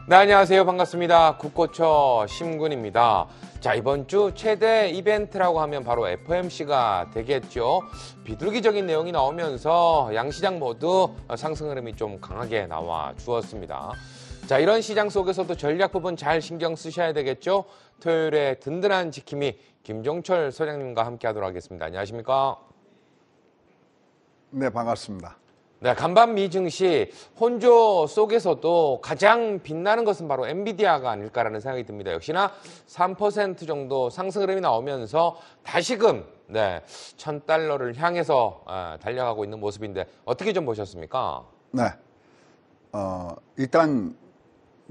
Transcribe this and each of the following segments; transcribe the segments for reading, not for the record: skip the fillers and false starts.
네, 안녕하세요. 반갑습니다. 국고처 심군입니다. 자, 이번 주 최대 이벤트라고 하면 바로 FOMC가 되겠죠. 비둘기적인 내용이 나오면서 양시장 모두 상승 흐름이 좀 강하게 나와 주었습니다. 자, 이런 시장 속에서도 전략 부분 잘 신경 쓰셔야 되겠죠. 토요일에 든든한 지킴이 김종철 소장님과 함께 하도록 하겠습니다. 안녕하십니까? 네, 반갑습니다. 네, 간밤 미증시 혼조 속에서도 가장 빛나는 것은 바로 엔비디아가 아닐까라는 생각이 듭니다. 역시나 3% 정도 상승 흐름이 나오면서 다시금 $1,000를 향해서 달려가고 있는 모습인데 어떻게 좀 보셨습니까? 네, 일단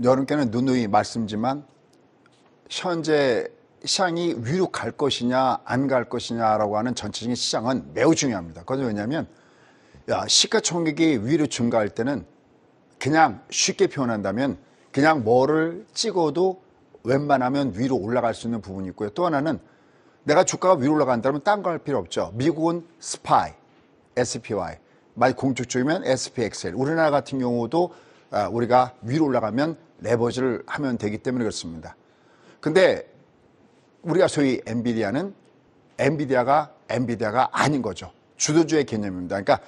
여러분께는 누누이 말씀지만 현재 시장이 위로 갈 것이냐 안 갈 것이냐라고 하는 전체적인 시장은 매우 중요합니다. 그건 왜냐하면 시가총액이 위로 증가할 때는 그냥 쉽게 표현한다면 그냥 뭐를 찍어도 웬만하면 위로 올라갈 수 있는 부분이 있고요. 또 하나는 내가 주가가 위로 올라간다면 딴 거 할 필요 없죠. 미국은 SPY, SPY, 만약 공식 쪽이면 SPXL. 우리나라 같은 경우도 우리가 위로 올라가면 레버지를 하면 되기 때문에 그렇습니다. 근데 우리가 소위 엔비디아는 엔비디아가 아닌 거죠. 주도주의 개념입니다. 그러니까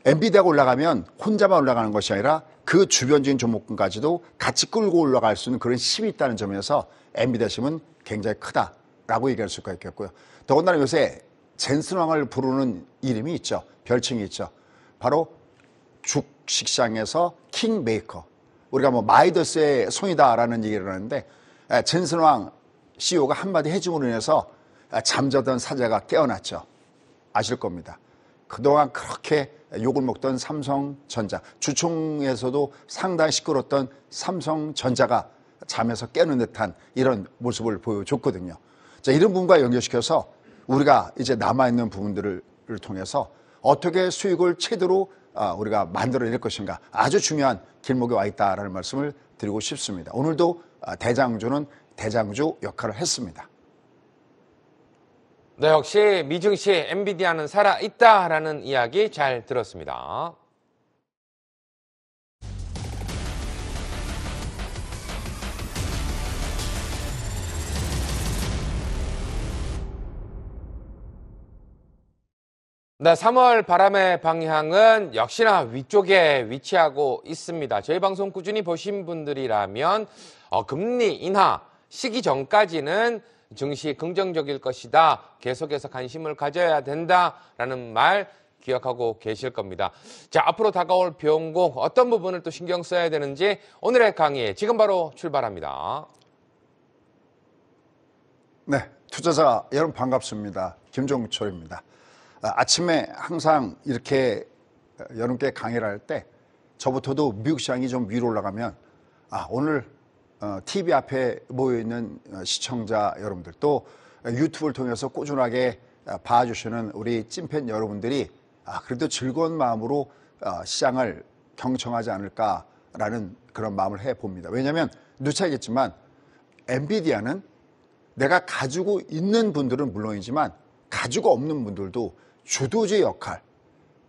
엔비디아가 올라가면 혼자만 올라가는 것이 아니라 그 주변적인 종목군까지도 같이 끌고 올라갈 수 있는 그런 힘이 있다는 점에서 엔비디아 힘은 굉장히 크다라고 얘기할 수가 있겠고요. 더군다나 요새 젠슨왕을 부르는 이름이 있죠. 별칭이 있죠. 바로 주식시장에서 킹메이커. 우리가 뭐 마이더스의 손이다라는 얘기를 하는데 젠슨왕 CEO가 한마디 해줌으로 인해서 잠자던 사자가 깨어났죠. 아실 겁니다. 그동안 그렇게 욕을 먹던 삼성전자, 주총에서도 상당히 시끄러웠던 삼성전자가 잠에서 깨는 듯한 이런 모습을 보여줬거든요. 자, 이런 부분과 연결시켜서 우리가 이제 남아있는 부분들을 통해서 어떻게 수익을 최대로 우리가 만들어낼 것인가 아주 중요한 길목에 와 있다라는 말씀을 드리고 싶습니다. 오늘도 대장주는 대장주 역할을 했습니다. 네, 역시 미증시 엔비디아는 살아있다라는 이야기 잘 들었습니다. 네, 3월 바람의 방향은 역시나 위쪽에 위치하고 있습니다. 저희 방송 꾸준히 보신 분들이라면 금리 인하 시기 전까지는 증시 긍정적일 것이다. 계속해서 관심을 가져야 된다라는 말 기억하고 계실 겁니다. 자, 앞으로 다가올 변곡 어떤 부분을 또 신경 써야 되는지 오늘의 강의 지금 바로 출발합니다. 네, 투자자 여러분 반갑습니다. 김종철입니다. 아침에 항상 이렇게 여러분께 강의를 할 때 저부터도 미국 시장이 좀 위로 올라가면 오늘 TV 앞에 모여있는 시청자 여러분들 또 유튜브를 통해서 꾸준하게 봐주시는 우리 찐팬 여러분들이 그래도 즐거운 마음으로 시장을 경청하지 않을까라는 그런 마음을 해봅니다. 왜냐하면 누차겠지만 엔비디아는 내가 가지고 있는 분들은 물론이지만 가지고 없는 분들도 주도주의 역할,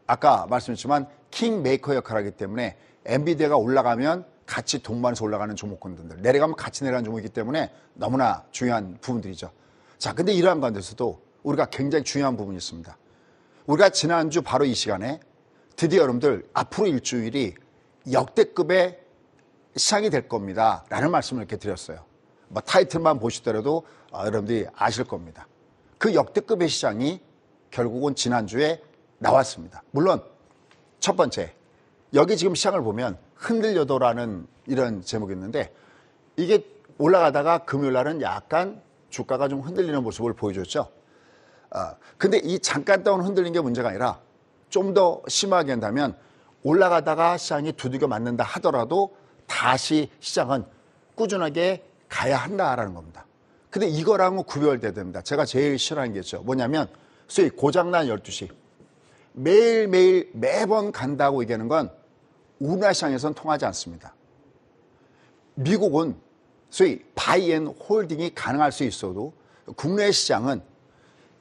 아까 말씀드렸지만 킹메이커 역할을 하기 때문에 엔비디아가 올라가면 같이 동반해서 올라가는 종목군들, 내려가면 같이 내려가는 종목이기 때문에 너무나 중요한 부분들이죠. 자, 근데 이러한 가운데서도 우리가 굉장히 중요한 부분이 있습니다. 우리가 지난주 바로 이 시간에 드디어 여러분들 앞으로 일주일이 역대급의 시장이 될 겁니다 라는 말씀을 이렇게 드렸어요. 뭐 타이틀만 보시더라도 여러분들이 아실 겁니다. 그 역대급의 시장이 결국은 지난주에 나왔습니다. 물론 첫 번째, 여기 지금 시장을 보면 흔들려도라는 이런 제목이 있는데 이게 올라가다가 금요일 날은 약간 주가가 좀 흔들리는 모습을 보여줬죠. 근데 이 잠깐 동안 흔들린 게 문제가 아니라 좀 더 심하게 한다면 올라가다가 시장이 두들겨 맞는다 하더라도 다시 시장은 꾸준하게 가야 한다라는 겁니다. 근데 이거랑은 구별돼야 됩니다. 제가 제일 싫어하는 게 있죠. 뭐냐면 소위 고장난 12시. 매일매일 매번 간다고 얘기하는 건 우리나라 시장에서는 통하지 않습니다. 미국은 소위 바이 앤 홀딩이 가능할 수 있어도 국내 시장은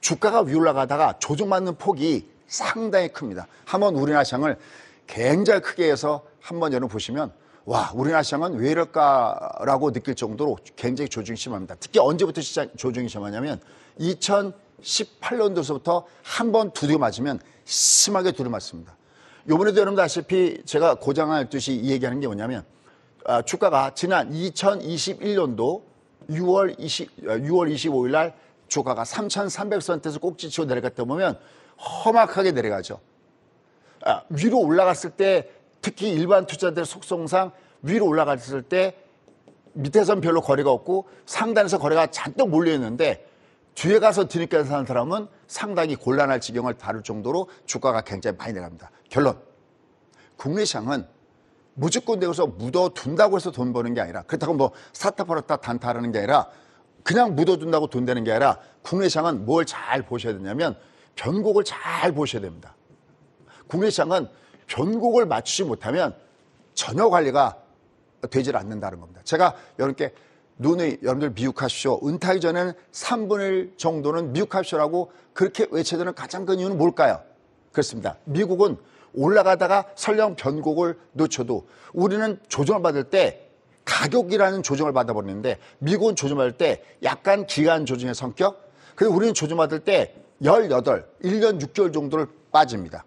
주가가 위로 올라가다가 조정받는 폭이 상당히 큽니다. 한번 우리나라 시장을 굉장히 크게 해서 한번 여러분 보시면 와, 우리나라 시장은 왜 이럴까라고 느낄 정도로 굉장히 조정이 심합니다. 특히 언제부터 조정이 심하냐면 2018년도서부터 한 번 두드려 맞으면 심하게 두드려 맞습니다. 요번에도 여러분들 아시다시피 제가 고장한 듯이 이 얘기하는 게 뭐냐면 주가가 지난 2021년도 6월 25일 날 주가가 3,300선에서 꼭지치고 내려갔다 보면 험악하게 내려가죠. 위로 올라갔을 때 특히 일반 투자자들 속성상 위로 올라갔을 때 밑에선 별로 거래가 없고 상단에서 거래가 잔뜩 몰려있는데 뒤에 가서 뒤늦게 사는 사람은 상당히 곤란할 지경을 다룰 정도로 주가가 굉장히 많이 내려갑니다. 결론, 국내 시장은 무조건 내고서 묻어둔다고 해서 돈 버는 게 아니라, 그렇다고 뭐 사타 팔았다 단타하는 게 아니라 그냥 묻어둔다고 돈 되는 게 아니라 국내 시장은 뭘 잘 보셔야 되냐면 변곡을 잘 보셔야 됩니다. 국내 시장은 변곡을 맞추지 못하면 전혀 관리가 되질 않는다는 겁니다. 제가 여러분께 여러분들 미국하십시오. 은퇴하기 전에는 3분의 1 정도는 미국하십시오라고 그렇게 외쳐야 되는 가장 큰 이유는 뭘까요? 그렇습니다. 미국은 올라가다가 설령 변곡을 놓쳐도 우리는 조정을 받을 때 가격이라는 조정을 받아버리는데 미국은 조정받을 때 약간 기간 조정의 성격, 그리고 우리는 조정받을 때 1년 6개월 정도를 빠집니다.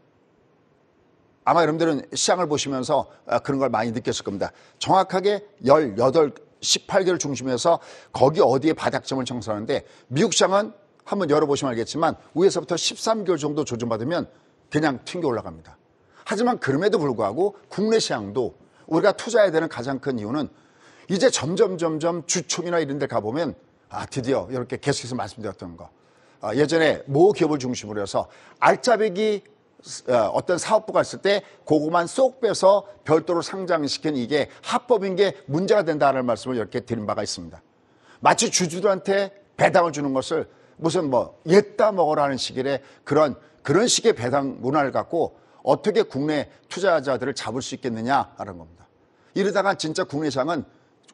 아마 여러분들은 시장을 보시면서 그런 걸 많이 느꼈을 겁니다. 정확하게 18개월 중심에서 거기 어디에 바닥점을 청소하는데 미국 시장은 한번 열어보시면 알겠지만 위에서부터 13개월 정도 조정받으면 그냥 튕겨 올라갑니다. 하지만 그럼에도 불구하고 국내 시장도 우리가 투자해야 되는 가장 큰 이유는 이제 점점 주총이나 이런 데 가보면 드디어 이렇게 계속해서 말씀드렸던 거, 예전에 모 기업을 중심으로 해서 알짜배기 어떤 사업부가 있을 때 그거만 쏙 빼서 별도로 상장시킨 이게 합법인 게 문제가 된다는 말씀을 이렇게 드린 바가 있습니다. 마치 주주들한테 배당을 주는 것을 무슨 옛다 먹으라는 식의 그런 식의 배당 문화를 갖고 어떻게 국내 투자자들을 잡을 수 있겠느냐라는 겁니다. 이러다가 진짜 국내 시장은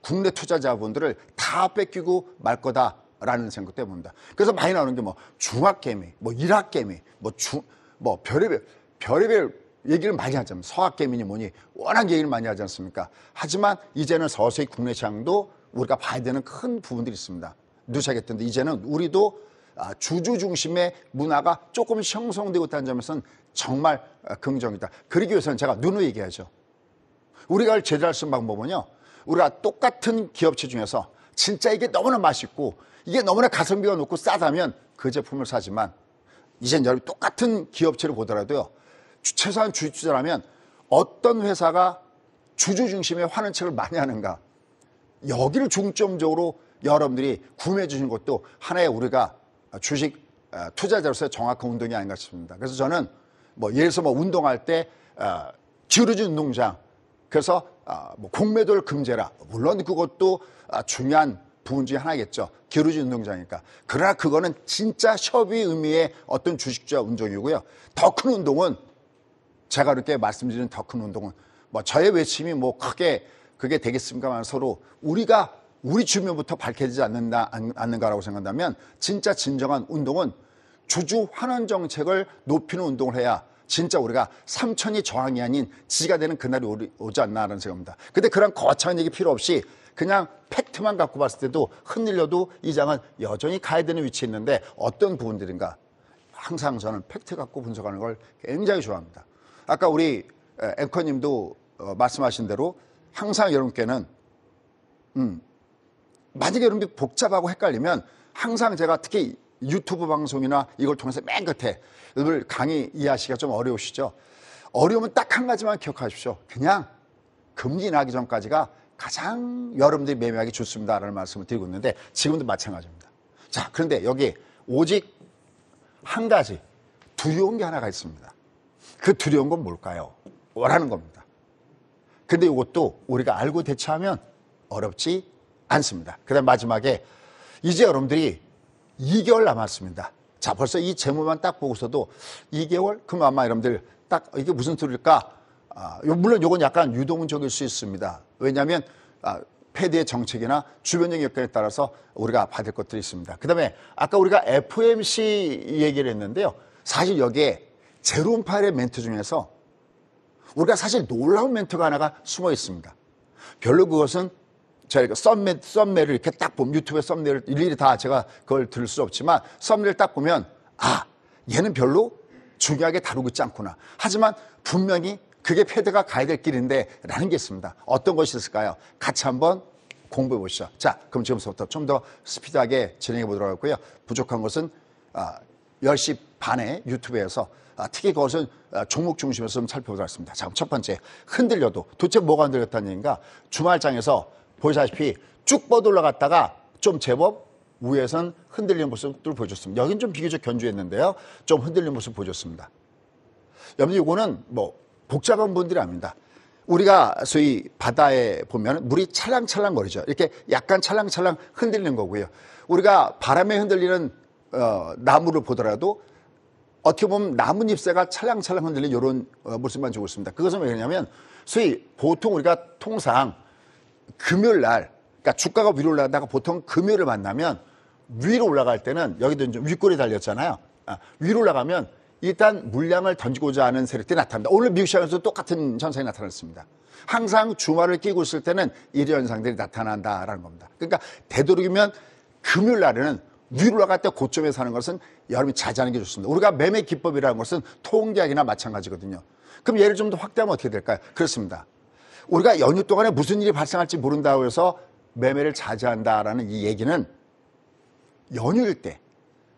국내 투자자분들을 다 뺏기고 말 거다라는 생각 때문입니다. 그래서 많이 나오는 게 중학개미, 일학개미, 별의별 얘기를 많이 하잖아요. 서학개미니 뭐니 워낙 얘기를 많이 하지 않습니까? 하지만 이제는 서서히 국내 시장도 우리가 봐야 되는 큰 부분들이 있습니다. 누차겠던데 이제는 우리도 주주 중심의 문화가 조금 형성되고 있다는 점에서는 정말 긍정이다. 그러기 위해서는 제가 누누이 얘기하죠. 우리가 제대로 할 수 있는 방법은요, 우리가 똑같은 기업체 중에서 진짜 이게 너무나 맛있고 이게 너무나 가성비가 높고 싸다면 그 제품을 사지만 이젠 여러분 똑같은 기업체를 보더라도요, 최소한 주식 투자라면 어떤 회사가 주주 중심의 환원책을 많이 하는가, 여기를 중점적으로 여러분들이 구매해 주신 것도 하나의 우리가 주식 투자자로서의 정확한 운동이 아닌가 싶습니다. 그래서 저는 예를 들어서 운동할 때 기울어진 운동장, 그래서 공매도를 금지해라, 물론 그것도 중요한 부분 중에 하나겠죠. 기울어진 운동장이니까. 그러나 그거는 진짜 협의 의미의 어떤 주식주와 운동이고요. 더 큰 운동은, 제가 이렇게 말씀드리는 더 큰 운동은 저의 외침이 크게 그게 되겠습니까만 서로 우리 주변부터 밝혀지지 않는가라고 생각한다면 진짜 진정한 운동은 주주 환원 정책을 높이는 운동을 해야 진짜 우리가 삼천이 저항이 아닌 지가 되는 그날이 오지 않나라는 생각입니다. 근데 그런 거창한 얘기 필요 없이 그냥 팩트만 갖고 봤을 때도 흔들려도 이 장은 여전히 가야 되는 위치에 있는데 어떤 부분들인가, 항상 저는 팩트 갖고 분석하는 걸 굉장히 좋아합니다. 아까 우리 앵커님도 말씀하신 대로 항상 여러분께는 만약에 여러분이 복잡하고 헷갈리면 항상 제가 특히 유튜브 방송이나 이걸 통해서 맨 끝에 여러분들 강의 이해하시기가 좀 어려우시죠? 어려우면 딱 한 가지만 기억하십시오. 그냥 금리 나기 전까지가 가장 여러분들이 매매하기 좋습니다라는 말씀을 드리고 있는데 지금도 마찬가지입니다. 자, 그런데 여기 오직 한 가지 두려운 게 하나가 있습니다. 그 두려운 건 뭘까요? 라는 겁니다. 근데 이것도 우리가 알고 대처하면 어렵지 않습니다. 그 다음 마지막에 이제 여러분들이 2개월 남았습니다. 자, 벌써 이 제목만 딱 보고서도 2개월? 그럼 아마 여러분들 딱 이게 무슨 소리일까? 물론 이건 약간 유동적일 수 있습니다. 왜냐하면 패드의 정책이나 주변적 여건에 따라서 우리가 받을 것들이 있습니다. 그 다음에 아까 우리가 FOMC 얘기를 했는데요. 사실 여기에 제롬 파웰의 멘트 중에서 우리가 사실 놀라운 멘트가 하나가 숨어 있습니다. 별로 그것은 저희가 썸네일을 이렇게 딱 보면 유튜브에 썸네일을 일일이 다 제가 그걸 들을 수 없지만 썸네일 딱 보면 얘는 별로 중요하게 다루고 있지 않구나. 하지만 분명히 그게 패드가 가야 될 길인데 라는 게 있습니다. 어떤 것이 있을까요? 같이 한번 공부해 보시죠. 자, 그럼 지금부터 좀 더 스피드하게 진행해 보도록 하고요. 부족한 것은 10시 반에 유튜브에서 특히 그것은 종목 중심에서 좀 살펴보도록 하겠습니다. 자, 첫 번째, 흔들려도 도대체 뭐가 흔들렸다는 얘기인가? 주말장에서 보시다시피 쭉 뻗어 올라갔다가 좀 제법 위에선 흔들리는 모습을 보여줬습니다. 여긴 좀 비교적 견주했는데요. 좀 흔들리는 모습을 보여줬습니다. 여러분, 이거는 뭐 복잡한 분들이 아닙니다. 우리가 소위 바다에 보면 물이 찰랑찰랑 거리죠. 이렇게 약간 찰랑찰랑 흔들리는 거고요. 우리가 바람에 흔들리는 나무를 보더라도 어떻게 보면 나뭇잎새가 찰랑찰랑 흔들리는 이런 모습만 주고 있습니다. 그것은 왜 그러냐면 소위 보통 우리가 통상 금요일 날, 그러니까 주가가 위로 올라가다가 보통 금요일을 만나면 위로 올라갈 때는 여기도 좀 윗골이 달렸잖아요. 위로 올라가면 일단 물량을 던지고자 하는 세력들이 나타납니다. 오늘 미국 시장에서도 똑같은 현상이 나타났습니다. 항상 주말을 끼고 있을 때는 이런 현상들이 나타난다라는 겁니다. 그러니까 되도록이면 금요일 날에는 위로 올라갈 때 고점에 사는 것은 여러분이 자제하는 게 좋습니다. 우리가 매매 기법이라는 것은 통계학이나 마찬가지거든요. 그럼 예를 좀 더 확대하면 어떻게 될까요? 그렇습니다. 우리가 연휴 동안에 무슨 일이 발생할지 모른다고 해서 매매를 자제한다라는 이 얘기는 연휴일 때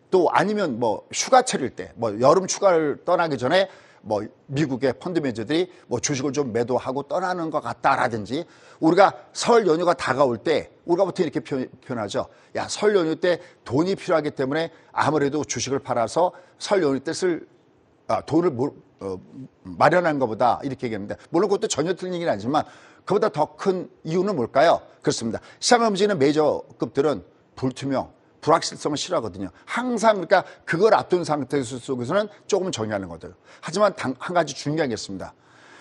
또 아니면 뭐 휴가철일 때 뭐 여름 휴가를 떠나기 전에 뭐 미국의 펀드 매니저들이 뭐 주식을 좀 매도하고 떠나는 것 같다라든지 우리가 설 연휴가 다가올 때 우리가 보통 이렇게 표현하죠. 야, 설 연휴 때 돈이 필요하기 때문에 아무래도 주식을 팔아서 설 연휴 때 쓸 돈을 마련한 것보다 이렇게 얘기합니다. 물론 그것도 전혀 틀린 얘기는 아니지만 그보다 더 큰 이유는 뭘까요? 그렇습니다. 시장을 움직이는 메이저급들은 불투명, 불확실성을 싫어하거든요. 항상 그러니까 그걸 앞둔 상태 속에서는 조금 정의하는 거죠. 하지만 한 가지 중요한 게 있습니다.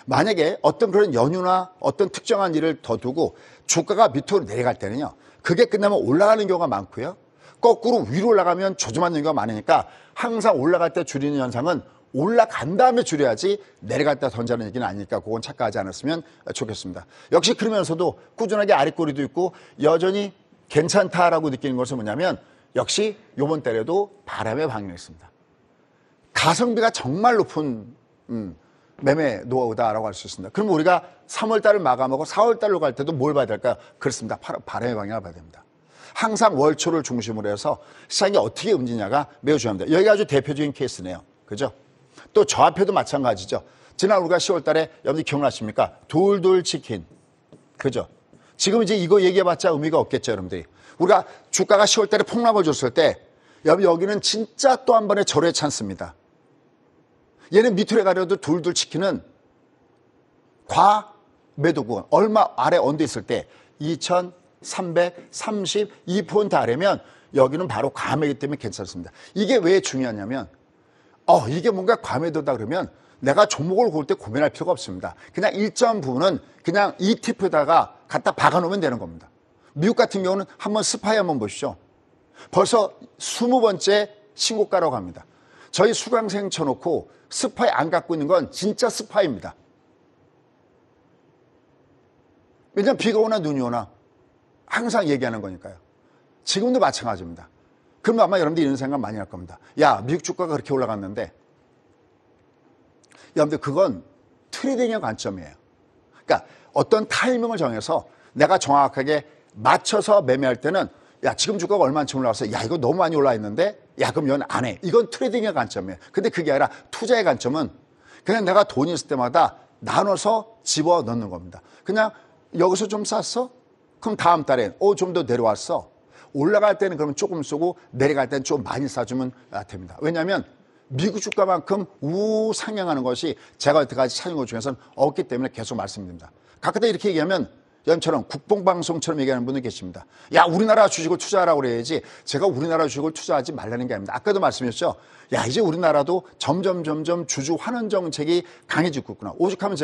만약에 어떤 그런 연휴나 어떤 특정한 일을 더 두고 주가가 밑으로 내려갈 때는요. 그게 끝나면 올라가는 경우가 많고요. 거꾸로 위로 올라가면 조짐하는 경우가 많으니까 항상 올라갈 때 줄이는 현상은 올라간 다음에 줄여야지 내려갈 때 던지는 얘기는 아니니까 그건 착각하지 않았으면 좋겠습니다. 역시 그러면서도 꾸준하게 아랫꼬리도 있고 여전히 괜찮다라고 느끼는 것은 뭐냐면 역시 이번 달에도 바람의 방향이 있습니다. 가성비가 정말 높은 매매 노하우다라고 할 수 있습니다. 그럼 우리가 3월 달을 마감하고 4월 달로 갈 때도 뭘 봐야 될까요? 그렇습니다. 바람의 방향을 봐야 됩니다. 항상 월초를 중심으로 해서 시장이 어떻게 움직이냐가 매우 중요합니다. 여기가 아주 대표적인 케이스네요. 그죠? 또 저 앞에도 마찬가지죠. 지난 우리가 10월 달에 여러분들 기억나십니까? 돌돌 치킨. 그죠? 지금 이제 이거 얘기해봤자 의미가 없겠죠, 여러분들이. 우리가 주가가 10월 달에 폭락을 줬을 때, 여기는 진짜 또 한 번의 절호의 찬스입니다. 얘는 밑으로 가려도 둘둘 치킨은 과매도구간, 얼마 아래 언더 있을 때 2332포인트 아래면 여기는 바로 과매이기 때문에 괜찮습니다. 이게 왜 중요하냐면, 이게 뭔가 과매도다 그러면 내가 종목을 고를 때 고민할 필요가 없습니다. 그냥 일정 부분은 그냥 ETF에다가 갖다 박아놓으면 되는 겁니다. 미국 같은 경우는 한번 스파이 한번 보시죠. 벌써 20번째 신고가라고 합니다. 저희 수강생 쳐놓고 스파이 안 갖고 있는 건 진짜 스파이입니다. 왜냐하면 비가 오나 눈이 오나 항상 얘기하는 거니까요. 지금도 마찬가지입니다. 그러면 아마 여러분들이 이런 생각 많이 할 겁니다. 야, 미국 주가가 그렇게 올라갔는데 여러분들 그건 트레이딩의 관점이에요. 그러니까 어떤 타이밍을 정해서 내가 정확하게 맞춰서 매매할 때는 야, 지금 주가가 얼마만큼 올라왔어? 야, 이거 너무 많이 올라 있는데? 야, 그럼 이건 안 해. 이건 트레이딩의 관점이에요. 근데 그게 아니라 투자의 관점은 그냥 내가 돈이 있을 때마다 나눠서 집어넣는 겁니다. 그냥 여기서 좀 쌌어? 그럼 다음 달엔 좀 더 내려왔어. 올라갈 때는 그러면 조금 쏘고 내려갈 때는 좀 많이 싸주면 됩니다. 왜냐하면 미국 주가만큼 우상향하는 것이 제가 여태까지 찾은 것 중에서는 없기 때문에 계속 말씀드립니다. 가끔다 이렇게 얘기하면 여러분처럼 국뽕방송처럼 얘기하는 분들 계십니다. 야, 우리나라 주식을 투자하라고 그래야지 제가 우리나라 주식을 투자하지 말라는 게 아닙니다. 아까도 말씀드렸죠. 야, 이제 우리나라도 점점 주주 환원 정책이 강해지고 있구나. 오죽하면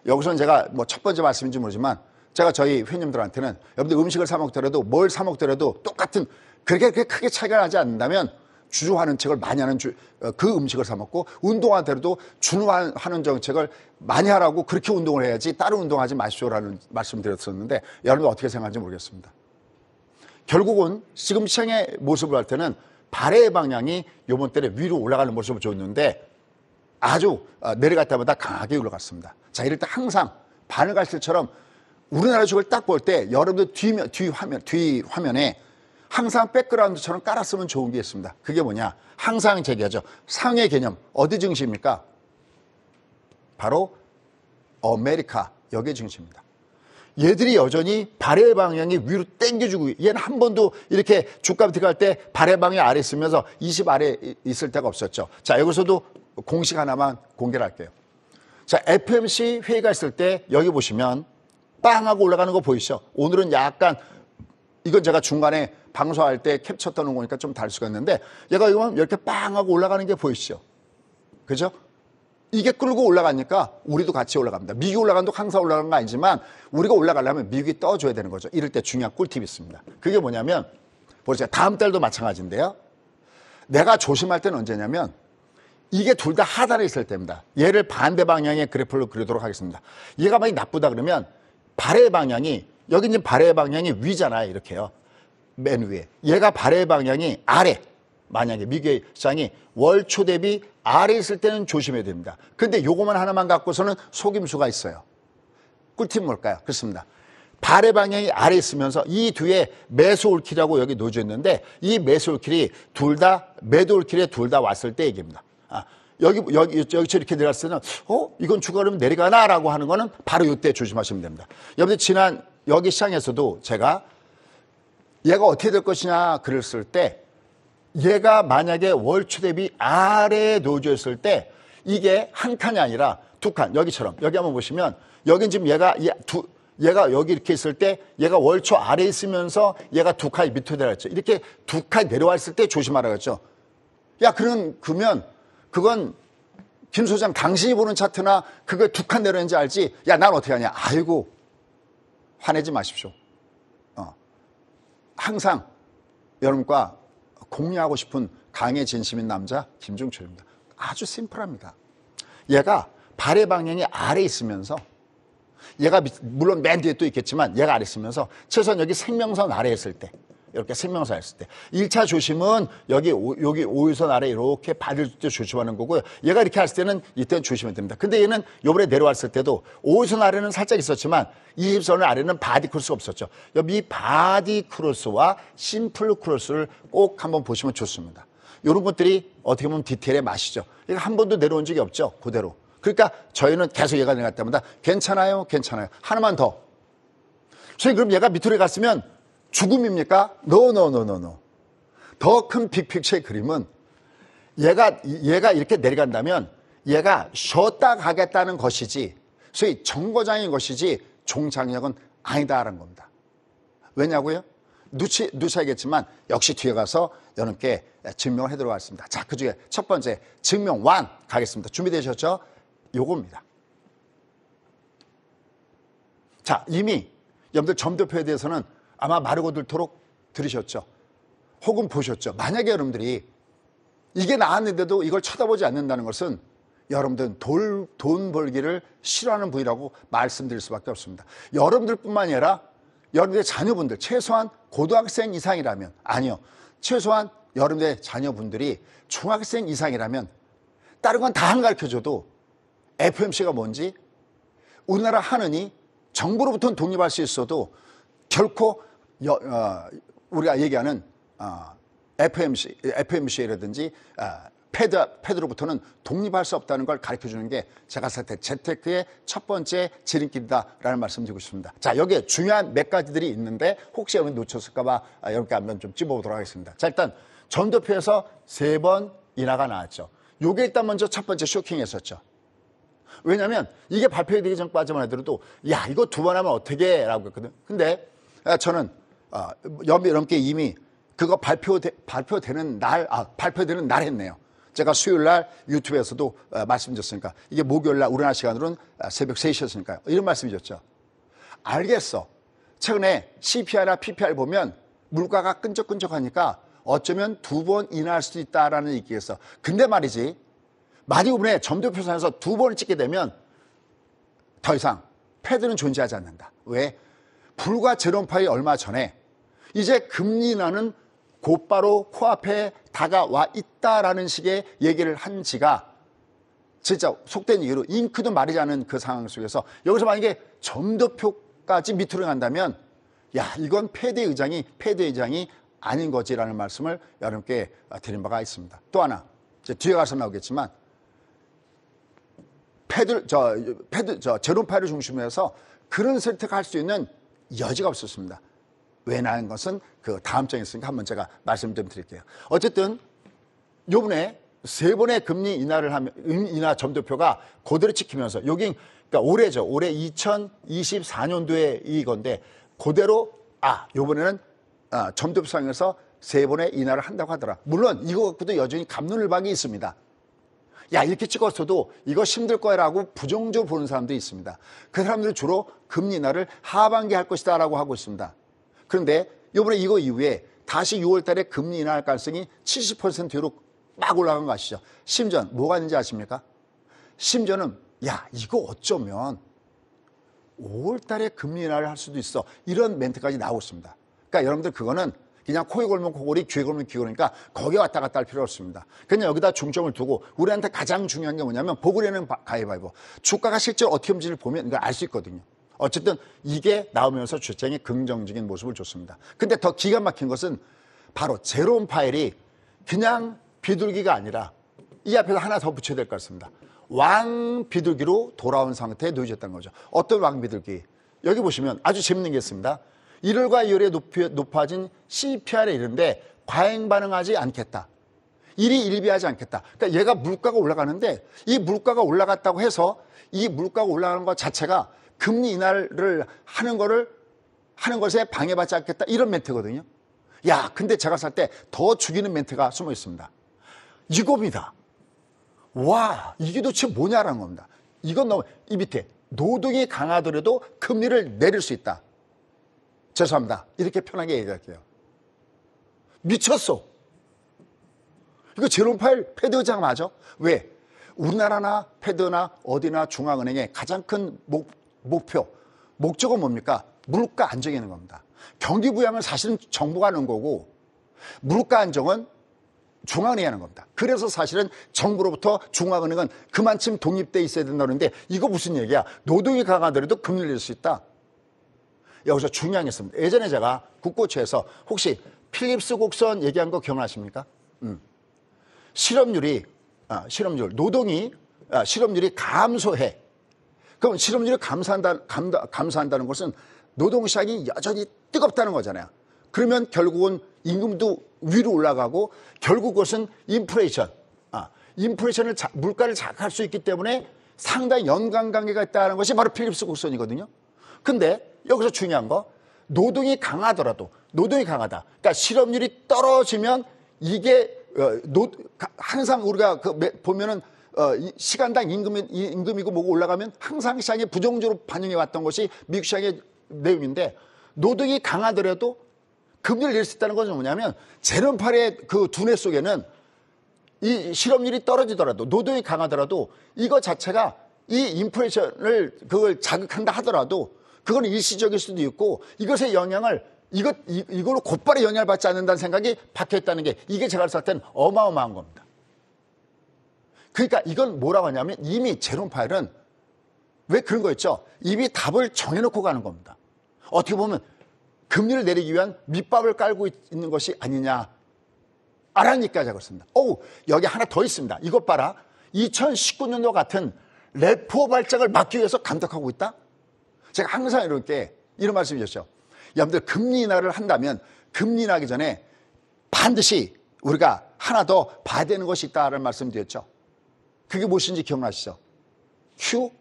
여기서는 제가 뭐 첫 번째 말씀인지 모르지만 제가 저희 회원님들한테는 여러분들 음식을 사 먹더라도 뭘 사 먹더라도 똑같은 그렇게 크게 차이가 나지 않는다면 주저하는 책을 많이 하는 그 음식을 사 먹고 운동할 때도 준하는 정책을 많이 하라고 그렇게 운동을 해야지 다른 운동하지 마시오라는 말씀드렸었는데 여러분 어떻게 생각하는지 모르겠습니다. 결국은 지금 시장의 모습을 할 때는 발의 방향이 요번 달에 위로 올라가는 모습을 줬는데 아주 내려갈 때마다 강하게 올라갔습니다. 자, 이럴 때 항상 바늘갈실처럼 우리나라 주식을 딱 볼 때 여러분들 뒤 화면에 항상 백그라운드처럼 깔았으면 좋은 게 있습니다. 그게 뭐냐? 항상 제기하죠. 상의 개념. 어디 증시입니까? 바로 아메리카 여기 증시입니다. 얘들이 여전히 발의 방향이 위로 당겨주고 얘는 한 번도 이렇게 주가 들어갈 때 발의 방향 아래 있으면서 20 아래 있을 때가 없었죠. 자, 여기서도 공식 하나만 공개를 할게요. 자, FMC 회의가 있을 때 여기 보시면 빵 하고 올라가는 거 보이시죠? 오늘은 약간 이건 제가 중간에 방송할 때 캡처 떠놓은 거니까 좀 다를 수가 있는데 얘가 이렇게 빵 하고 올라가는 게 보이시죠? 그죠? 이게 끌고 올라가니까 우리도 같이 올라갑니다. 미국이 올라간도 항상 올라가는 건 아니지만 우리가 올라가려면 미국이 떠줘야 되는 거죠. 이럴 때 중요한 꿀팁이 있습니다. 그게 뭐냐면 보세요. 다음 달도 마찬가지인데요. 내가 조심할 때는 언제냐면 이게 둘 다 하단에 있을 때입니다. 얘를 반대 방향의 그래프를 그리도록 하겠습니다. 얘가 많이 나쁘다 그러면 발의 방향이 여기 이제 발의 방향이 위잖아요. 이렇게요. 맨 위에. 얘가 발의 방향이 아래. 만약에 미국의 시장이 월초 대비 아래 있을 때는 조심해야 됩니다. 근데 요거만 하나만 갖고서는 속임수가 있어요. 꿀팁 뭘까요? 그렇습니다. 발의 방향이 아래 있으면서 이 뒤에 매수 올킬이라고 여기 놓여져 있는데 이 매수 올킬이 둘 다 매도 올킬에 둘 다 왔을 때 얘기입니다. 여기서 이렇게 내려갔을 때는 이건 주가 그러면 내려가나라고 하는 거는 바로 이때 조심하시면 됩니다. 여러분들 지난 여기 시장에서도 제가 얘가 어떻게 될 것이냐 그랬을 때 얘가 만약에 월초 대비 아래에 놓여져 있을 때 이게 한 칸이 아니라 두 칸 여기처럼 여기 한번 보시면 여긴 지금 얘가 여기 이렇게 있을 때 얘가 월초 아래에 있으면서 얘가 두 칸이 밑으로 내려갔죠. 이렇게 두 칸 내려왔을 때 조심하라고 했죠. 야 그러면 그건 김 소장 당신이 보는 차트나 그게 두 칸 내려있는지 알지? 야 난 어떻게 하냐? 아이고 화내지 마십시오. 항상 여러분과 공유하고 싶은 강의 진심인 남자 김종철입니다. 아주 심플합니다. 얘가 발의 방향이 아래 있으면서 얘가 물론 맨 뒤에 또 있겠지만 얘가 아래 있으면서 최소한 여기 생명선 아래 있을 때 이렇게 생명선 아래 있을 때 1차 조심은 여기 5일선 아래 이렇게 받을 때 조심하는 거고요. 얘가 이렇게 했을 때는 이때는 조심해야 됩니다. 근데 얘는 요번에 내려왔을 때도 5일선 아래는 살짝 있었지만 20선 아래는 바디 크로스가 없었죠. 이 바디 크로스와 심플 크로스를 꼭 한번 보시면 좋습니다. 이런 것들이 어떻게 보면 디테일의 맛이죠. 얘가 한 번도 내려온 적이 없죠. 그대로. 그러니까 저희는 계속 얘가 내려갈 때마다 괜찮아요. 하나만 더. 선생님 그럼 얘가 밑으로 갔으면 죽음입니까? No. 더 큰 빅픽처의 그림은 얘가 이렇게 내려간다면 얘가 쉬었다 가겠다는 것이지 소위 정거장인 것이지 종착역은 아니다라는 겁니다. 왜냐고요? 누차겠지만 역시 뒤에 가서 여러분께 증명을 해드리도록 하겠습니다. 자, 그중에 첫 번째 증명 1 가겠습니다. 준비되셨죠? 요겁니다. 자, 이미 여러분들 점도표에 대해서는 아마 마르고 닳도록 들으셨죠? 혹은 보셨죠? 만약에 여러분들이 이게 나왔는데도 이걸 쳐다보지 않는다는 것은 여러분들은 돈 벌기를 싫어하는 분이라고 말씀드릴 수밖에 없습니다. 여러분들뿐만 아니라 여러분들의 자녀분들 최소한 고등학생 이상이라면 아니요. 최소한 여러분들의 자녀분들이 중학생 이상이라면 다른 건 다 안 가르쳐줘도 FMC가 뭔지 우리나라 하느니 정부로부터는 독립할 수 있어도 결코 우리가 얘기하는 FMC라든지 패드로부터는 독립할 수 없다는 걸 가르쳐주는 게 제가 생각할 때 재테크의 첫 번째 지름길이다라는 말씀 드리고 싶습니다. 자, 여기에 중요한 몇 가지들이 있는데 혹시 여러분 놓쳤을까 봐 여러분께 한번 좀 찝어보도록 하겠습니다. 자, 일단 전도표에서 3번 인하가 나왔죠. 요게 일단 먼저 첫 번째 쇼킹했었죠. 왜냐하면 이게 발표되기 전까지만 하더라도 야 이거 2번 하면 어떻게 라고 했거든. 근데 저는 여러분께 이미 그거 발표되는 날 했네요. 제가 수요일 날 유튜브에서도 말씀드렸으니까 이게 목요일 날 우리나라 시간으로는 새벽 3시였으니까요. 이런 말씀이셨죠. 알겠어. 최근에 CPI나 PPI 보면 물가가 끈적끈적하니까 어쩌면 2번 인하할 수도 있다라는 얘기겠어. 근데 말이지, 만약 이번에 점도표상에서 2번을 찍게 되면 더 이상 패드는 존재하지 않는다. 왜? 불과 제롬파이 얼마 전에 이제 금리 인하는 곧바로 코앞에 다가와 있다라는 식의 얘기를 한 지가 진짜 속된 이유로 잉크도 마르지 않은 그 상황 속에서 여기서 만약에 점도표까지 밑으로 간다면 야, 이건 패드 의장이 아닌 거지라는 말씀을 여러분께 드린 바가 있습니다. 또 하나, 이제 뒤에 가서 나오겠지만 제롬파이를 중심으로 해서 그런 선택할 수 있는 여지가 없었습니다. 왜냐하는 것은 그 다음 장에 있으니까 한번 제가 말씀 좀 드릴게요. 어쨌든 요번에 3번의 금리 인하를 하면 인하 점도표가 그대로 찍히면서 여기 그러니까 올해죠. 올해 2024년도에 이건데 그대로 요번에는 점도표상에서 3번의 인하를 한다고 하더라. 물론 이거 갖고도 여전히 갑론을박이 있습니다. 야, 이렇게 찍었어도 이거 힘들 거야라고 부정적으로 보는 사람도 있습니다. 그 사람들은 주로 금리 인하를 하반기에 할 것이다 라고 하고 있습니다. 그런데 이번에 이거 이후에 다시 6월 달에 금리 인하할 가능성이 70%로 막 올라간 거 아시죠? 심지어 뭐가 있는지 아십니까? 심지어는 야, 이거 어쩌면 5월 달에 금리 인하를 할 수도 있어. 이런 멘트까지 나오고 있습니다. 그러니까 여러분들 그거는 그냥 코에 걸면 코골이, 귀에 걸면 귀걸이니까 거기에 왔다 갔다 할 필요 없습니다. 그냥 여기다 중점을 두고 우리한테 가장 중요한 게 뭐냐면 보고래는 가위바위보. 주가가 실제로 어떻게 움직이는지를 보면 이걸 알 수 있거든요. 어쨌든 이게 나오면서 주장이 긍정적인 모습을 줬습니다. 근데 더 기가 막힌 것은 바로 제롬 파웰이 그냥 비둘기가 아니라 이 앞에서 하나 더 붙여야 될 것 같습니다. 왕 비둘기로 돌아온 상태에 놓여졌다는 거죠. 어떤 왕 비둘기? 여기 보시면 아주 재밌는 게 있습니다. 1월과 2월에 높아진 CPR에 이르는데 과잉 반응하지 않겠다. 일이 일비하지 않겠다. 그러니까 얘가 물가가 올라가는데 이 물가가 올라갔다고 해서 이 물가가 올라가는 것 자체가 금리 인하를 하는 것에 방해받지 않겠다. 이런 멘트거든요. 야, 근데 제가 살 때 더 죽이는 멘트가 숨어 있습니다. 이겁니다. 와, 이게 도대체 뭐냐라는 겁니다. 이건 너무 이 밑에 노동이 강하더라도 금리를 내릴 수 있다. 죄송합니다. 이렇게 편하게 얘기할게요. 미쳤어. 이거 제롬 파웰 패드 의장 맞아? 왜? 우리나라나 패드나 어디나 중앙은행의 가장 큰 목적은 뭡니까? 물가 안정이라는 겁니다. 경기 부양은 사실은 정부가 하는 거고 물가 안정은 중앙은행이 하는 겁니다. 그래서 사실은 정부로부터 중앙은행은 그만큼 독립돼 있어야 된다는데 이거 무슨 얘기야? 노동이 강하더라도 금리를 낼 수 있다. 여기서 중요한 게 있습니다. 예전에 제가 국고처에서 혹시 필립스 곡선 얘기한 거 기억나십니까? 실업률이 감소해. 그럼 실업률이 감소한다는 것은 노동시장이 여전히 뜨겁다는 거잖아요. 그러면 결국은 임금도 위로 올라가고 결국 그것은 인플레이션을 물가를 자극할 수 있기 때문에 상당히 연관관계가 있다는 것이 바로 필립스 곡선이거든요. 근데 여기서 중요한 거 노동이 강하다. 그러니까 실업률이 떨어지면 이게 항상 우리가 보면은 시간당 임금이고 뭐고 올라가면 항상 시장에 부정적으로 반영해 왔던 것이 미국 시장의 내용인데 노동이 강하더라도 금리를 낼 수 있다는 것은 뭐냐면 제롬 파웰의 그 두뇌 속에는 이 실업률이 떨어지더라도 노동이 강하더라도 이거 자체가 이 인플레이션을 그걸 자극한다 하더라도 그건 일시적일 수도 있고 이것의 영향을 이걸로 곧바로 영향을 받지 않는다는 생각이 박혀 있다는 게 이게 제가 봤을 때는 어마어마한 겁니다. 그러니까 이건 뭐라고 하냐면 이미 제롬 파웰은 왜 그런 거 있죠? 이미 답을 정해놓고 가는 겁니다. 어떻게 보면 금리를 내리기 위한 밑밥을 깔고 있는 것이 아니냐. 알아니까 제가 그렇습니다. 여기 하나 더 있습니다. 이것 봐라. 2019년도 같은 레포 발작을 막기 위해서 감독하고 있다? 제가 항상 이렇게 이런 말씀 드렸죠. 여러분들 금리 인하를 한다면 금리 인하하기 전에 반드시 우리가 하나 더 봐야 되는 것이 있다는 말씀 드렸죠. 그게 무엇인지 기억나시죠? Q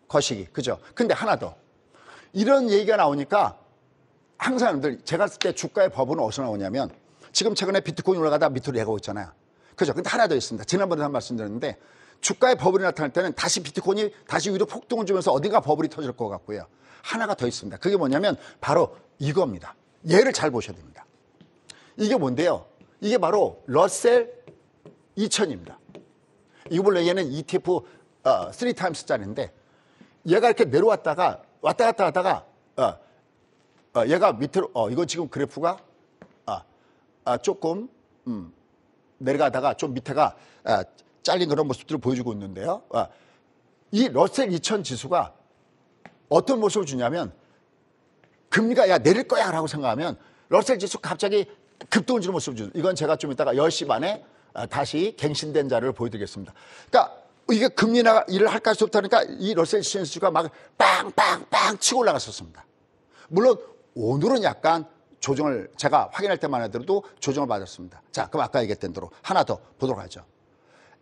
거시기. 그죠? 근데 하나 더. 이런 얘기가 나오니까 항상 여러분들 제가 했을 때 주가의 버블은 어디서 나오냐면 지금 최근에 비트코인 올라가다 밑으로 내려가고 있잖아요. 그죠? 근데 하나 더 있습니다. 지난번에 한 말씀 드렸는데 주가의 버블이 나타날 때는 다시 비트코인이 다시 위로 폭등을 주면서 어딘가 버블이 터질 것 같고요. 하나가 더 있습니다. 그게 뭐냐면 바로 이겁니다. 얘를 잘 보셔야 됩니다. 이게 뭔데요? 이게 바로 러셀 2000입니다. 이거 원래 얘는 ETF 3x짜리인데 얘가 이렇게 내려왔다가 왔다 갔다 하다가 얘가 밑으로 이거 지금 그래프가 조금 내려가다가 좀 밑에가 잘린 그런 모습들을 보여주고 있는데요. 이 러셀 2000 지수가 어떤 모습을 주냐면 금리가 야 내릴 거야 라고 생각하면 러셀 지수 갑자기 급등을 주는 모습을 주죠. 이건 제가 좀 이따가 10시 반에 다시 갱신된 자료를 보여드리겠습니다. 그러니까 이게 금리 일을 할까 할 수 없다니까 이 러셀 지수가 막 빵빵빵 치고 올라갔었습니다. 물론 오늘은 약간 조정을 제가 확인할 때만 하더라도 조정을 받았습니다. 자, 그럼 아까 얘기했던 대로 하나 더 보도록 하죠.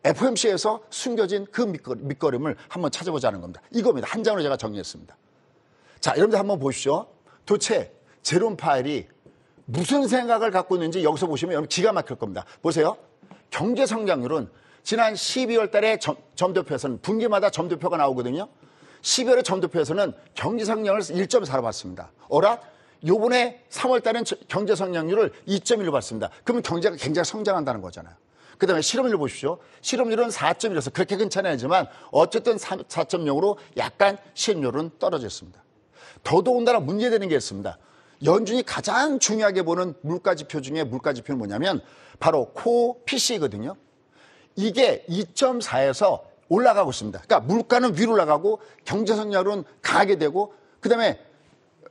FOMC에서 숨겨진 그 밑거름을 한번 찾아보자는 겁니다. 이겁니다. 한 장으로 제가 정리했습니다. 자, 여러분들 한번 보십시오. 도대체 제롬 파웰이 무슨 생각을 갖고 있는지 여기서 보시면 여러분 기가 막힐 겁니다. 보세요. 경제 성장률은 지난 12월 달에 점도표에서는 분기마다 점도표가 나오거든요. 12월에 점도표에서는 경제 성장을 1.4로 봤습니다. 요번에 3월 달엔 경제 성장률을 2.1로 봤습니다. 그러면 경제가 굉장히 성장한다는 거잖아요. 그 다음에 실업률 보십시오. 실업률은 4.1이라서 그렇게 괜찮아야지만 어쨌든 4.0으로 약간 실업률은 떨어졌습니다. 더더군다나 문제되는 게 있습니다. 연준이 가장 중요하게 보는 물가지표 중에 물가지표는 뭐냐면 바로 코어 PC거든요. 이게 2.4에서 올라가고 있습니다. 그러니까 물가는 위로 올라가고 경제 성장률은 강하게 되고 그다음에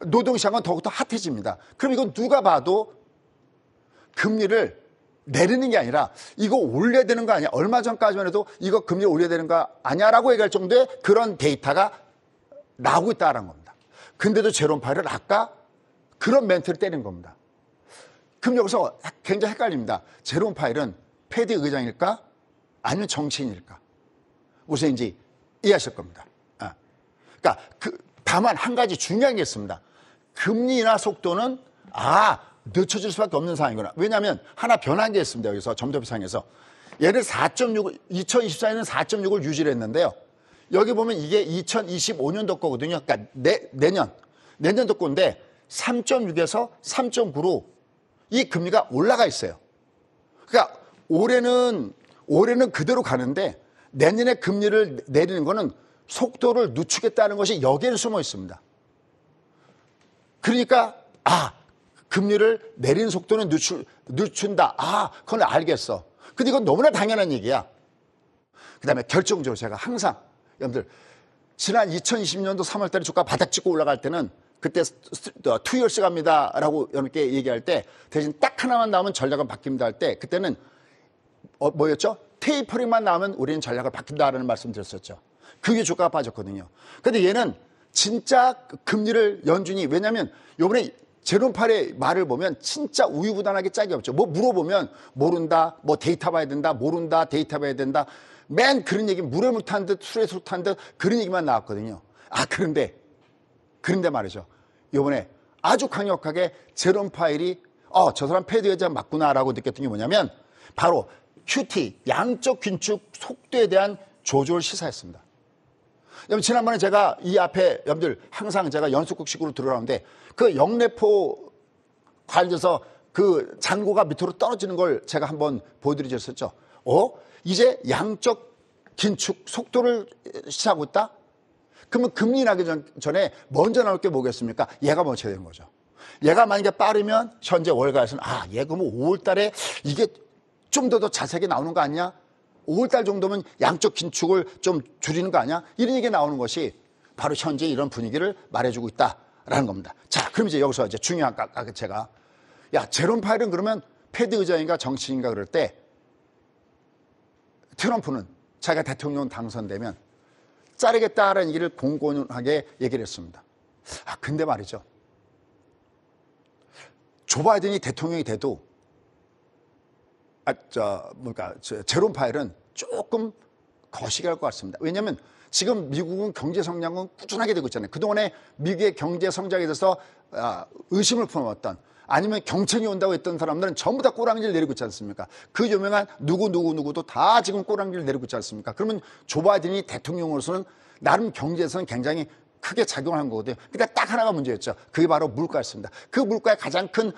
노동시장은 더욱더 핫해집니다. 그럼 이건 누가 봐도 금리를 내리는 게 아니라 이거 올려야 되는 거 아니야? 얼마 전까지만 해도 이거 금리 올려야 되는 거 아니야라고 얘기할 정도의 그런 데이터가 나오고 있다는 겁니다. 근데도 제롬 파웰은 아까 그런 멘트를 때린 겁니다. 그럼 여기서 굉장히 헷갈립니다. 제롬 파웰은 패드 의장일까? 아니면 정치인일까? 우선 이제 이해하실 겁니다. 그러니까 다만 한 가지 중요한 게 있습니다. 금리 인하 속도는 늦춰질 수밖에 없는 상황이구나. 왜냐하면 하나 변한 게 있습니다. 여기서 점도표상에서 얘를 2024년은 4.6을 유지를 했는데요. 여기 보면 이게 2025년도 거거든요. 그러니까 내년도 건데 3.6에서 3.9로 이 금리가 올라가 있어요. 그러니까 올해는 그대로 가는데 내년에 금리를 내리는 거는 속도를 늦추겠다는 것이 여기에 숨어 있습니다. 그러니까 금리를 내리는 속도는 늦춘다. 그건 알겠어. 근데 이건 너무나 당연한 얘기야. 그다음에 결정적으로 제가 항상 여러분들 지난 2020년도 3월 달에 주가 바닥 찍고 올라갈 때는 그때 2years 갑니다라고 여러분께 얘기할 때 대신 딱 하나만 나오면 전략은 바뀝니다 할 때 그때는 뭐였죠? 테이퍼링만 나오면 우리는 전략을 바뀐다라는 말씀 드렸었죠. 그게 주가가 빠졌거든요. 근데 얘는 진짜 금리를 연준이 왜냐하면 이번에 제롬 파웰의 말을 보면 진짜 우유부단하게 짝이 없죠. 뭐 물어보면 모른다, 뭐 데이터 봐야 된다, 모른다, 데이터 봐야 된다. 맨 그런 얘기 물에 물 탄 듯 술에 술 탄 듯 그런 얘기만 나왔거든요. 그런데 말이죠. 이번에 아주 강력하게 제롬 파웰이 저 사람 패드 의장 맞구나라고 느꼈던 게 뭐냐면 바로 QT, 양적 긴축 속도에 대한 조조를 시사했습니다. 여러분 지난번에 제가 이 앞에 여러분들 항상 제가 연속극식으로 들어가는데 그 영래포 관련해서 그 잔고가 밑으로 떨어지는 걸 제가 한번 보여드렸었죠. 이제 양적 긴축 속도를 시사하고 있다? 그러면 금리 나기 전에 먼저 나올 게 뭐겠습니까? 얘가 먼저 되는 거죠. 얘가 만약에 빠르면 현재 월가에서는 얘 그러면 5월 달에 이게 좀 더 자세하게 나오는 거 아니야? 5월 달 정도면 양적 긴축을 좀 줄이는 거 아니야? 이런 얘기가 나오는 것이 바로 현재 이런 분위기를 말해주고 있다라는 겁니다. 자, 그럼 이제 여기서 이제 중요한 제가 제롬 파웰은 그러면 패드 의장인가 정치인가 그럴 때 트럼프는 자기가 대통령 당선되면 자르겠다라는 얘기를 공공하게 얘기를 했습니다. 근데 말이죠. 조 바이든이 대통령이 돼도 제롬 파웰은 조금 거시기 할 것 같습니다. 왜냐하면 지금 미국은 경제 성장은 꾸준하게 되고 있잖아요. 그동안에 미국의 경제 성장에 대해서 의심을 품어왔던 아니면 경청이 온다고 했던 사람들은 전부 다 꼬랑지를 내리고 있지 않습니까? 그 유명한 누구도 다 지금 꼬랑지를 내리고 있지 않습니까? 그러면 조 바이든이 대통령으로서는 나름 경제에서는 굉장히 크게 작용한 거거든요. 근데 딱 하나가 문제였죠. 그게 바로 물가였습니다. 그 물가의 가장 큰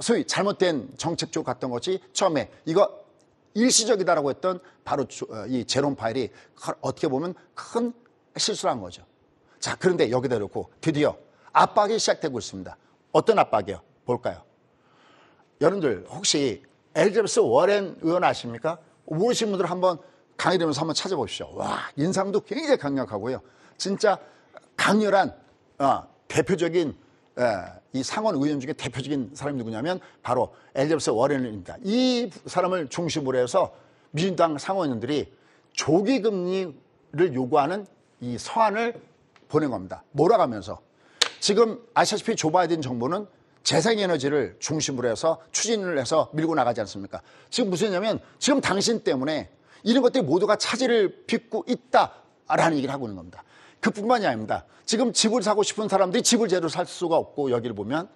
소위 잘못된 정책적으로 갔던 것이 처음에 이거 일시적이다라고 했던 바로 이 제롬 파웰이 어떻게 보면 큰 실수를 한 거죠. 자, 그런데 여기다 놓고 드디어 압박이 시작되고 있습니다. 어떤 압박이요? 볼까요? 여러분들 혹시 엘리자베스 워렌 의원 아십니까? 모르시는 분들 한번 강의 들으면서 한번 찾아보십시오. 와, 인상도 굉장히 강력하고요. 진짜 강렬한 대표적인 이 상원 의원 중에 대표적인 사람이 누구냐면 바로 엘리자베스 워렌입니다. 이 사람을 중심으로 해서 민주당 상원의원들이 조기 금리를 요구하는 이 서한을 보낸 겁니다. 몰아가면서 지금 아시다시피 조 바이든 정부는 재생에너지를 중심으로 해서 추진을 해서 밀고 나가지 않습니까? 지금 무슨 얘기냐면 지금 당신 때문에 이런 것들이 모두가 차질을 빚고 있다라는 얘기를 하고 있는 겁니다. 그뿐만이 아닙니다. 지금 집을 사고 싶은 사람들이 집을 제대로 살 수가 없고 여기를 보면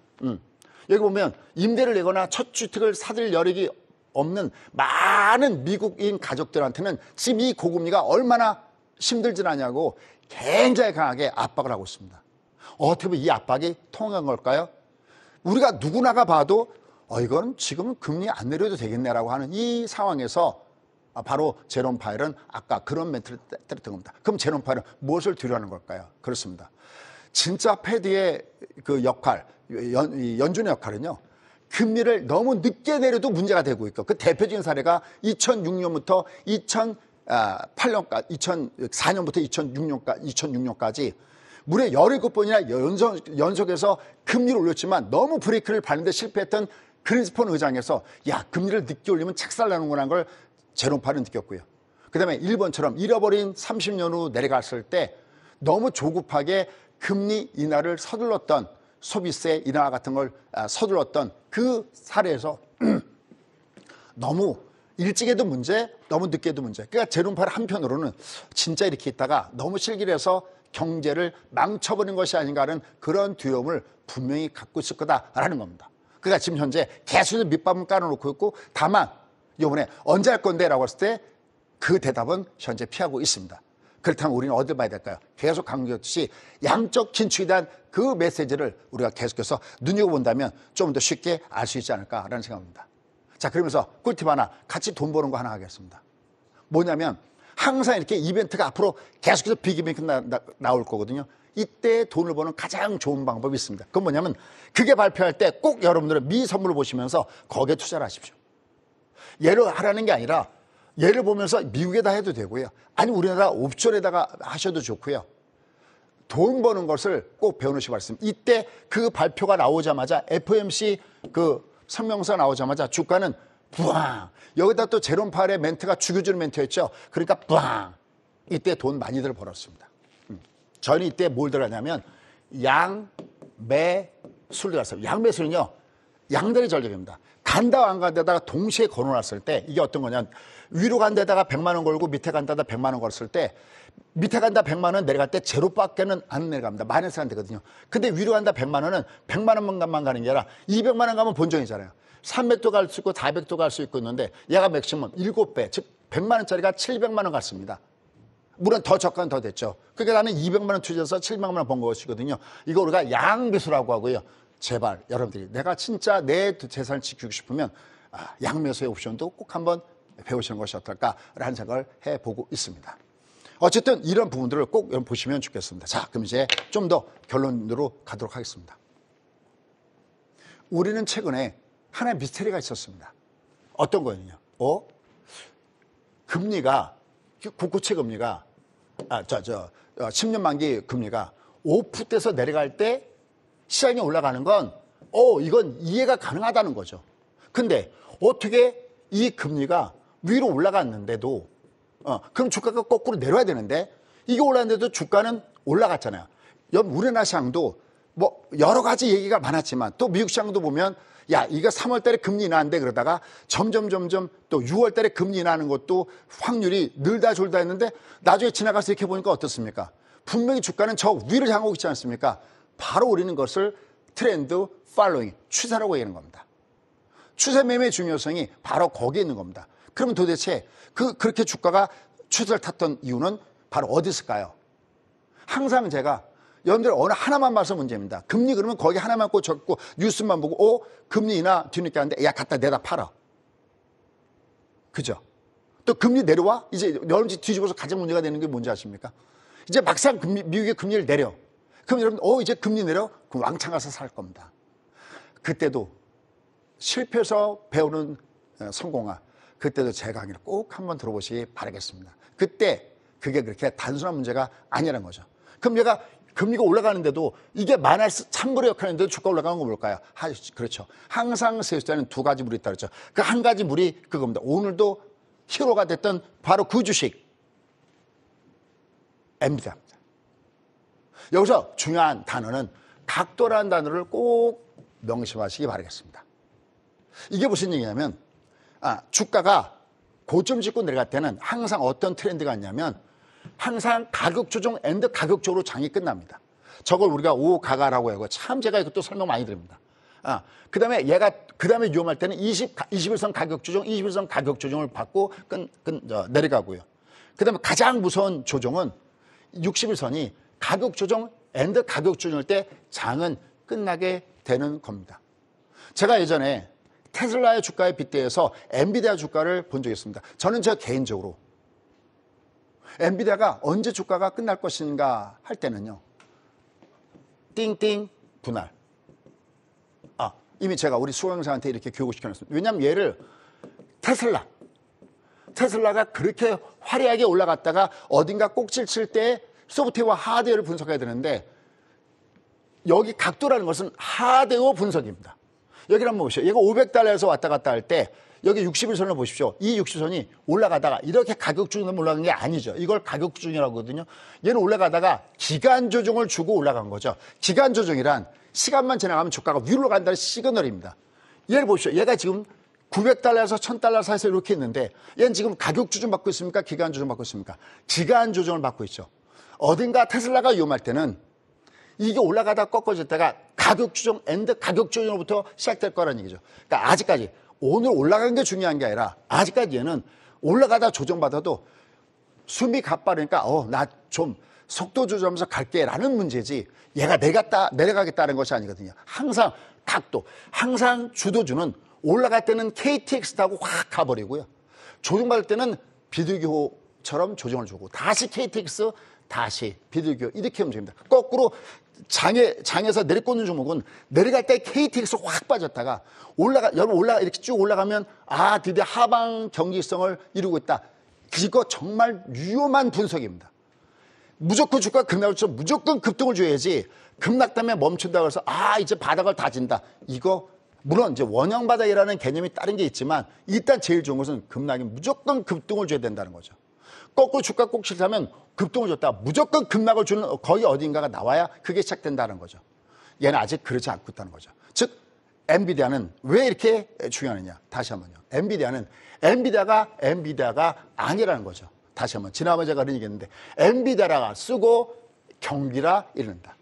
여기 보면 임대를 내거나 첫 주택을 사들 여력이 없는 많은 미국인 가족들한테는 지금 이 고금리가 얼마나 힘들진 않냐고 굉장히 강하게 압박을 하고 있습니다. 어떻게 보면 이 압박이 통한 걸까요? 우리가 누구나가 봐도 이건 지금은 금리 안 내려도 되겠네라고 하는 이 상황에서 바로 제롬 파웰은 아까 그런 멘트를 때렸던 겁니다. 그럼 제롬 파웰은 무엇을 두려워하는 걸까요? 그렇습니다. 진짜 패드의 그 역할, 연준의 역할은요. 금리를 너무 늦게 내려도 문제가 되고 있고 그 대표적인 사례가 2006년부터 2004년부터 2006년까지 무려 17번이나 연속해서 금리를 올렸지만 너무 브레이크를 밟는데 실패했던 그린스폰 의장에서 야, 금리를 늦게 올리면 착살나는구나 걸 제롬 파웰은 느꼈고요. 그 다음에 일본처럼 잃어버린 30년 후 내려갔을 때 너무 조급하게 금리 인하를 서둘렀던 소비세 인하 같은 걸 서둘렀던 그 사례에서 너무 일찍 해도 문제, 너무 늦게 해도 문제. 그러니까 제롬 파웰 한편으로는 진짜 이렇게 있다가 너무 실기해서 경제를 망쳐버린 것이 아닌가 하는 그런 두려움을 분명히 갖고 있을 거다라는 겁니다. 그러니까 지금 현재 계속 밑밥을 깔아놓고 있고 다만 이번에 언제 할 건데 라고 했을 때 그 대답은 현재 피하고 있습니다. 그렇다면 우리는 어딜 봐야 될까요? 계속 강조했듯이 양적 긴축에 대한 그 메시지를 우리가 계속해서 눈여겨본다면 좀 더 쉽게 알 수 있지 않을까라는 생각입니다. 자, 그러면서 꿀팁 하나, 같이 돈 버는 거 하나 하겠습니다. 뭐냐면 항상 이렇게 이벤트가 앞으로 계속해서 빅 이벤트 나올 거거든요. 이때 돈을 버는 가장 좋은 방법이 있습니다. 그건 뭐냐면 그게 발표할 때 꼭 여러분들은 미 선물을 보시면서 거기에 투자를 하십시오. 예를 하라는 게 아니라 예를 보면서 미국에다 해도 되고요. 아니 우리나라 옵션에다가 하셔도 좋고요. 돈 버는 것을 꼭 배워놓으시기 바랍니다. 이때 그 발표가 나오자마자 FOMC 그 성명서가 나오자마자 주가는 뿌앙. 여기다 또 제롬 파웰의 멘트가 죽여주는 멘트였죠. 그러니까 뿌앙. 이때 돈 많이들 벌었습니다. 저는 이때 뭘 들어가냐면 양매수를 들었어요. 양매수는요. 양다리 전략입니다. 간다 안 간다다가 동시에 걸어놨을 때 이게 어떤 거냐. 위로 간 데다가 100만 원 걸고 밑에 간 데다가 100만 원 걸었을 때 밑에 간다 100만 원 내려갈 때 제로밖에는 안 내려갑니다. 마이너스 안 되거든요. 근데 위로 간다 100만 원은 100만 원만 가는 게 아니라 200만 원 가면 본정이잖아요. 300도 갈 수 있고 400도 갈 수 있고 있는데 얘가 맥시멈 7배, 즉 100만 원짜리가 700만 원 갔습니다. 물론 더 저가는 더 됐죠. 그러니까 나는 200만 원 투자해서 700만 원 번 것이거든요. 이거 우리가 양배수라고 하고요. 제발 여러분들이 내가 진짜 내 재산을 지키고 싶으면 양매수의 옵션도 꼭 한번 배우시는 것이 어떨까라는 생각을 해보고 있습니다. 어쨌든 이런 부분들을 꼭 여러분 보시면 좋겠습니다. 자, 그럼 이제 좀 더 결론으로 가도록 하겠습니다. 우리는 최근에 하나의 미스터리가 있었습니다. 어떤 거였냐? 금리가 국고채 금리가 10년 만기 금리가 5%대에서 내려갈 때 시장이 올라가는 건 이건 이해가 가능하다는 거죠. 근데 어떻게 이 금리가 위로 올라갔는데도 그럼 주가가 거꾸로 내려야 되는데 이게 올랐는데도 주가는 올라갔잖아요. 우리나라 시장도 뭐 여러 가지 얘기가 많았지만 또 미국 시장도 보면 야 이거 3월 달에 금리 인하한데 그러다가 점점 또 6월 달에 금리 인하하는 것도 확률이 늘다 졸다 했는데 나중에 지나가서 이렇게 보니까 어떻습니까? 분명히 주가는 저 위를 향하고 있지 않습니까? 바로 우리는 것을 트렌드 팔로잉, 추세라고 얘기하는 겁니다. 추세 매매의 중요성이 바로 거기에 있는 겁니다. 그러면 도대체 그렇게 주가가 추세를 탔던 이유는 바로 어디 있을까요? 항상 제가 여러분들 어느 하나만 봐서 문제입니다. 금리 그러면 거기 하나만 꽂혔고 뉴스만 보고 금리 인하 뒤늦게 하는데 야 갖다 내다 팔아. 그죠? 또 금리 내려와? 이제 여러분 뒤집어서 가장 문제가 되는 게 뭔지 아십니까? 이제 막상 미국의 금리를 내려. 그럼 여러분 이제 금리 내려? 그럼 왕창 가서 살 겁니다. 그때도 실패해서 배우는 성공아, 그때도 제 강의를 꼭 한번 들어보시기 바라겠습니다. 그때 그게 그렇게 단순한 문제가 아니라는 거죠. 그럼 얘가 금리가 올라가는데도 이게 마이너스 참고로 역할하는데도 주가 올라가는 건 뭘까요? 그렇죠. 항상 세수자는 두 가지 물이 있다 그랬죠. 그 한 가지 물이 그겁니다. 오늘도 히로가 됐던 바로 그 주식 엔비디아입니다. 여기서 중요한 단어는 각도라는 단어를 꼭 명심하시기 바라겠습니다. 이게 무슨 얘기냐면 주가가 고점 찍고 내려갈 때는 항상 어떤 트렌드가 있냐면 항상 가격 조정 앤드 가격 조정으로 장이 끝납니다. 저걸 우리가 오가가라고 하고 참 제가 이것도 설명 많이 드립니다. 그 다음에 위험할 때는 21선 가격 조정, 21선 가격 조정을 받고 내려가고요. 그 다음에 가장 무서운 조정은 61선이 가격 조정 앤드 가격 조정일 때 장은 끝나게 되는 겁니다. 제가 예전에 테슬라의 주가에 빗대어서 엔비디아 주가를 본 적이 있습니다. 저는 저 개인적으로 엔비디아가 언제 주가가 끝날 것인가 할 때는요. 띵띵 분할. 이미 제가 우리 수강생한테 이렇게 교육을 시켜놨습니다. 왜냐하면 얘를 테슬라가 그렇게 화려하게 올라갔다가 어딘가 꼭지를 칠 때 소프트웨어와 하드웨어를 분석해야 되는데 여기 각도라는 것은 하드웨어 분석입니다. 여기를 한번 보시죠. 얘가 500달러에서 왔다 갔다 할 때 여기 61선을 보십시오. 이 60선이 올라가다가 이렇게 가격 조정으로 올라간 게 아니죠. 이걸 가격 조정이라고 하거든요. 얘는 올라가다가 기간 조정을 주고 올라간 거죠. 기간 조정이란 시간만 지나가면 주가가 위로 간다는 시그널입니다. 얘를 보십시오. 얘가 지금 900달러에서 1000달러 사이에서 이렇게 있는데 얘는 지금 가격 조정 받고 있습니까? 기간 조정 받고 있습니까? 기간 조정을 받고 있죠. 어딘가 테슬라가 위험할 때는 이게 올라가다 꺾어졌다가 가격 조정 앤드 가격 조정으로부터 시작될 거라는 얘기죠. 그러니까 아직까지 오늘 올라간 게 중요한 게 아니라 아직까지 얘는 올라가다 조정받아도 숨이 가빠르니까 나 좀 속도 조절하면서 갈게 라는 문제지 얘가 내려가겠다는 것이 아니거든요. 항상 각도, 항상 주도주는 올라갈 때는 KTX 타고 확 가버리고요. 조정받을 때는 비둘기호처럼 조정을 주고 다시 KTX 다시 비둘기호 이렇게 움직입니다. 거꾸로 장에서 내리꽂는 종목은 내려갈 때 KTX 확 빠졌다가 여러분 이렇게 쭉 올라가면 드디어 하방 경직성을 이루고 있다. 이거 정말 위험한 분석입니다. 무조건 주가 급락을 무조건 급등을 줘야지 급락 때문에 멈춘다고 해서 이제 바닥을 다진다. 이거 물론 이제 원형 바닥이라는 개념이 다른 게 있지만 일단 제일 좋은 것은 급락이 무조건 급등을 줘야 된다는 거죠. 거꾸로 주가 꼭지를 타면 급등을 줬다. 무조건 급락을 주는 거의 어딘가가 나와야 그게 시작된다는 거죠. 얘는 아직 그러지 않고 있다는 거죠. 즉 엔비디아는 왜 이렇게 중요하느냐. 다시 한번요. 엔비디아가 아니라는 거죠. 다시 한번 지난번에 제가 그런 얘기했는데 엔비디아가 쓰고 경기라 이른다.